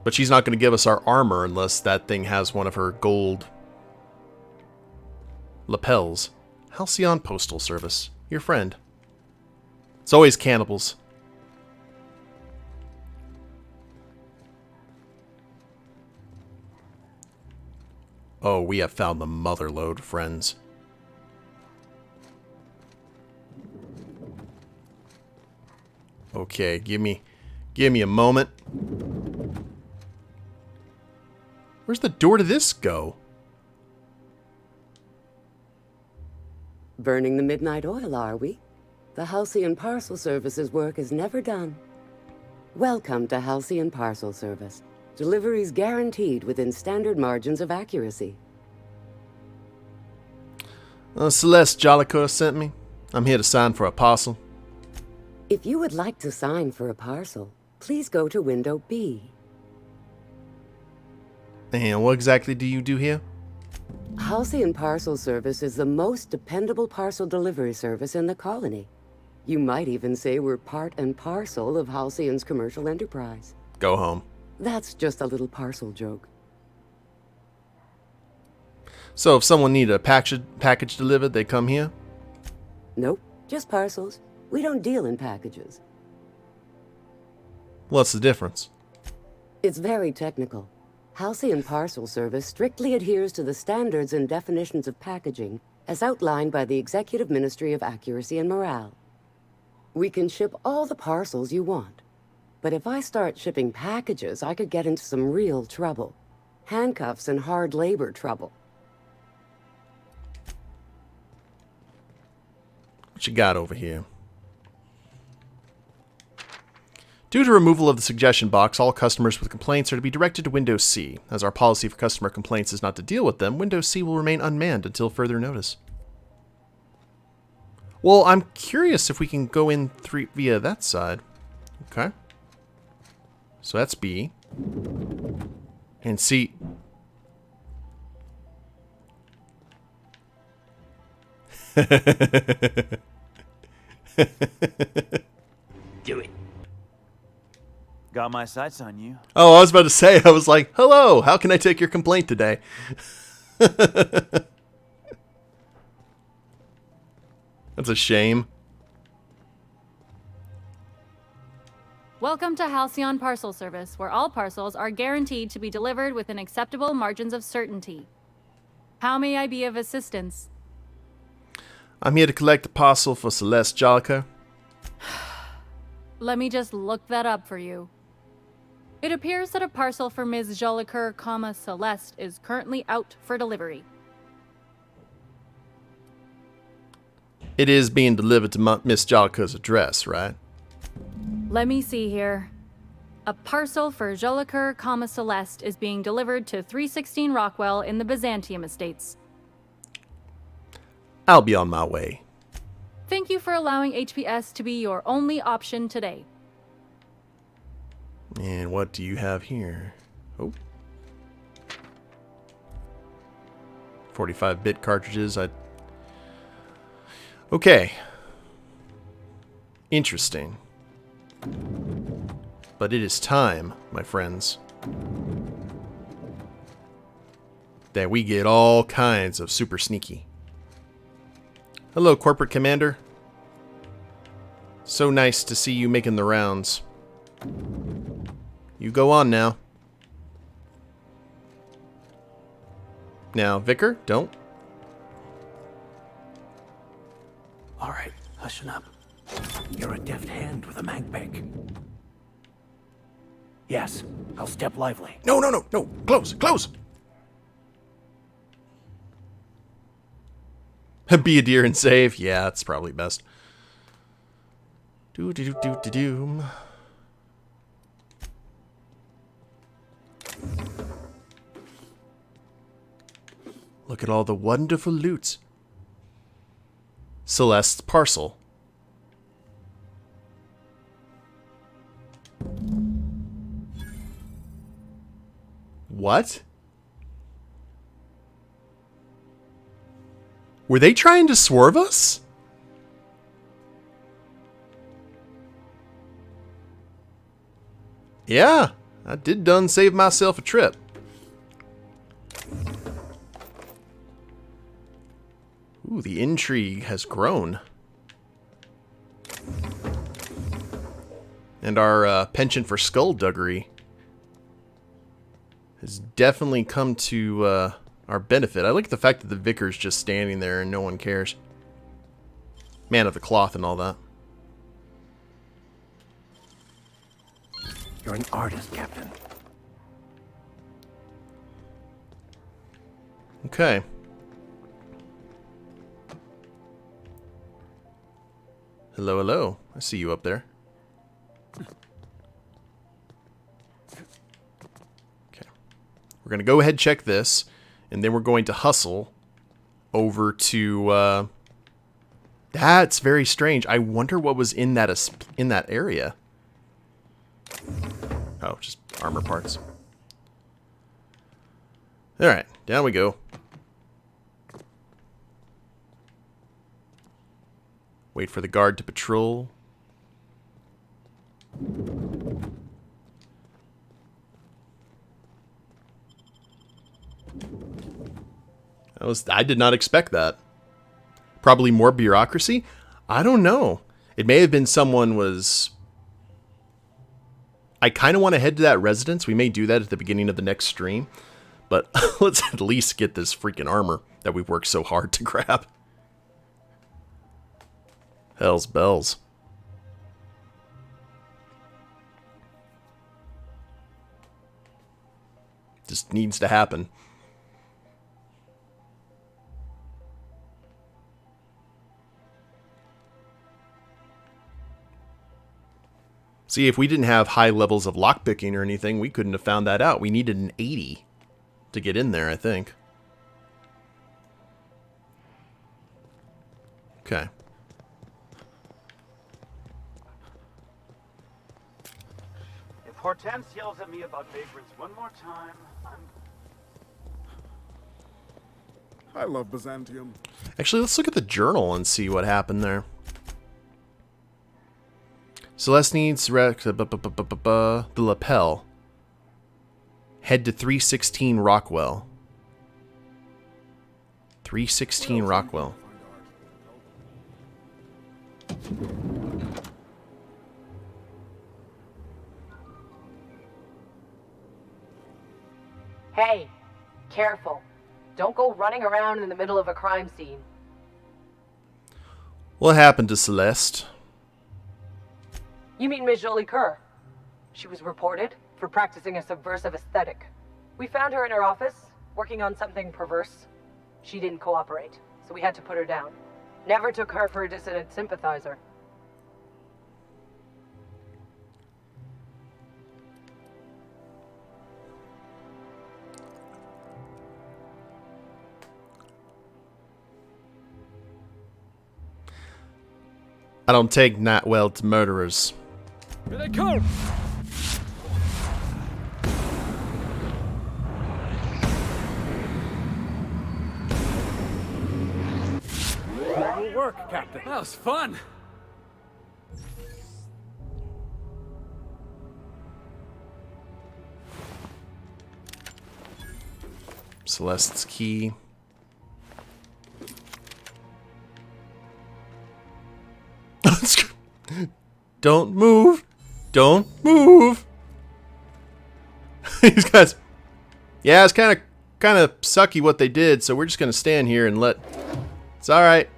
But she's not going to give us our armor unless that thing has one of her gold lapels. Halcyon Postal Service. Your friend. It's always cannibals. Oh, we have found the motherlode, friends. Okay, give me a moment. Where's the door to this go? Burning the midnight oil, are we? The Halcyon Parcel Service's work is never done. Welcome to Halcyon Parcel Service. Deliveries guaranteed within standard margins of accuracy. Celeste Jolicoeur sent me. I'm here to sign for a parcel. If you would like to sign for a parcel, please go to window B. And what exactly do you do here? Halcyon Parcel Service is the most dependable parcel delivery service in the colony. You might even say we're part and parcel of Halcyon's commercial enterprise. Go home. That's just a little parcel joke. So if someone needed a package delivered, they come here? Nope, just parcels. We don't deal in packages. What's the difference? It's very technical. Halcyon Parcel Service strictly adheres to the standards and definitions of packaging as outlined by the Executive Ministry of Accuracy and Morale. We can ship all the parcels you want. But if I start shipping packages, I could get into some real trouble. Handcuffs and hard labor trouble. What you got over here? Due to removal of the suggestion box, all customers with complaints are to be directed to Windows C. As our policy for customer complaints is not to deal with them, Windows C will remain unmanned until further notice. Well, I'm curious if we can go in via that side. Okay. So that's B. And C. Do it. Got my sights on you. Oh, I was about to say, I was like, hello, how can I take your complaint today? That's a shame. Welcome to Halcyon Parcel Service, where all parcels are guaranteed to be delivered within acceptable margins of certainty. How may I be of assistance? I'm here to collect a parcel for Celeste Jolicoeur. Let me just look that up for you. It appears that a parcel for Ms. Jolicoeur, Celeste is currently out for delivery. It is being delivered to Miss Jolicoeur's address, right? Let me see here. A parcel for Jolicoeur, Celeste is being delivered to 316 Rockwell in the Byzantium Estates. I'll be on my way. Thank you for allowing HPS to be your only option today. And what do you have here? Oh. 45-bit cartridges. Okay. Interesting. But it is time, my friends, that we get all kinds of super sneaky. Hello, Corporate Commander. So nice to see you making the rounds. You go on now. Now, Vicar, don't. All right, hushen up. You're a deft hand with a magpick. Yes, I'll step lively. No, no, no, no. Close, close. Be a deer and save. Yeah, that's probably best. Do-do-do-do-do-do. Look at all the wonderful loot. Celeste's parcel. What? Were they trying to swerve us? Yeah, I did done save myself a trip. Ooh, the intrigue has grown. And our penchant for skullduggery has definitely come to our benefit. I like the fact that the vicar's just standing there and no one cares. Man of the cloth and all that. You're an artist, Captain. Okay. Hello, hello. I see you up there. Okay. We're going to go ahead and check this, and then we're going to hustle over to... That's very strange. I wonder what was in that area. Oh, just armor parts. Alright, down we go. Wait for the guard to patrol. I did not expect that. Probably more bureaucracy? I don't know. It may have been someone was... I kind of want to head to that residence. We may do that at the beginning of the next stream. But let's at least get this freaking armor that we've worked so hard to grab. Hell's bells. Just needs to happen. See, if we didn't have high levels of lockpicking or anything, we couldn't have found that out. We needed an 80 to get in there, I think. Okay. If Hortense yells at me about vagrants one more time, I love Byzantium. Actually, let's look at the journal and see what happened there. Celeste needs the lapel. Head to 316 Rockwell. 316 Rockwell. Hey, careful. Don't go running around in the middle of a crime scene. What happened to Celeste? You mean Miss Jolie Kerr? She was reported for practicing a subversive aesthetic. We found her in her office, working on something perverse. She didn't cooperate, so we had to put her down. Never took her for a dissident sympathizer. I don't take not well to murderers. Here they come! Good work, Captain. That was fun. Celeste's key. Don't move. Don't move. These guys. Yeah, it's kind of sucky what they did, so we're just going to stand here and let... It's all right.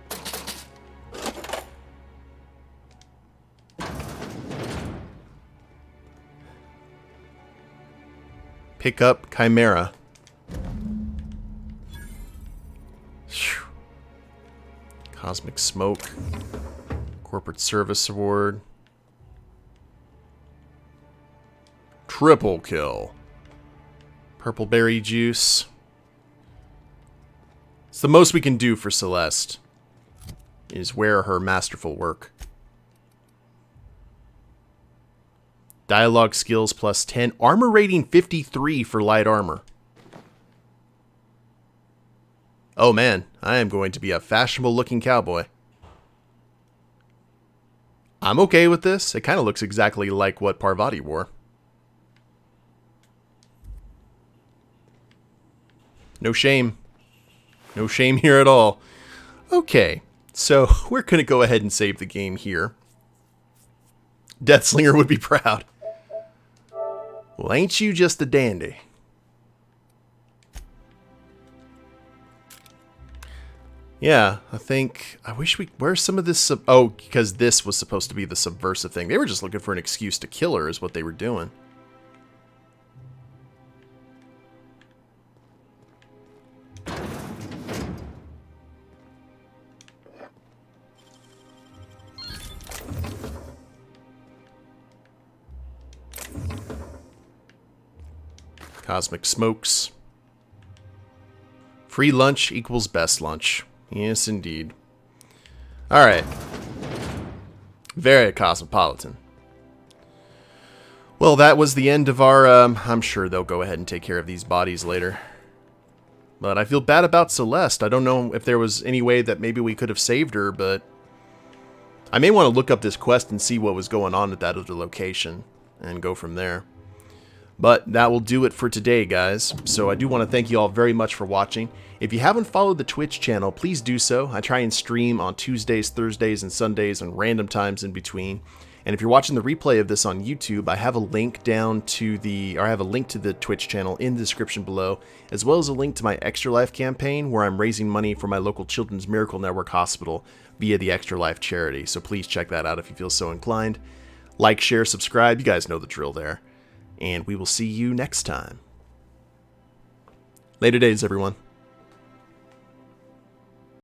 Pick up Chimera. Whew. Cosmic Smoke. Corporate Service Award. Triple kill. Purple berry juice. It's the most we can do for Celeste. Is wear her masterful work. Dialogue skills plus 10. Armor rating 53 for light armor. Oh man, I am going to be a fashionable looking cowboy. I'm okay with this. It kind of looks exactly like what Parvati wore. No shame. No shame here at all. Okay, so we're going to go ahead and save the game here. Deathslinger would be proud. Well, ain't you just a dandy? Yeah, I wish where's some of this, oh, because this was supposed to be the subversive thing. They were just looking for an excuse to kill her is what they were doing. Cosmic Smokes. Free lunch equals best lunch. Yes, indeed. Alright. Very cosmopolitan. Well, that was the end of our... I'm sure they'll go ahead and take care of these bodies later. But I feel bad about Celeste. I don't know if there was any way that maybe we could have saved her, but... I may want to look up this quest and see what was going on at that other location and go from there. But that will do it for today, guys. So I do want to thank you all very much for watching. If you haven't followed the Twitch channel, please do so. I try and stream on Tuesdays, Thursdays, and Sundays and random times in between. And if you're watching the replay of this on YouTube, I have a link to the Twitch channel in the description below, as well as a link to my Extra Life campaign where I'm raising money for my local Children's Miracle Network hospital via the Extra Life charity. So please check that out if you feel so inclined. Like, share, subscribe. You guys know the drill there. And we will see you next time. Later days, everyone.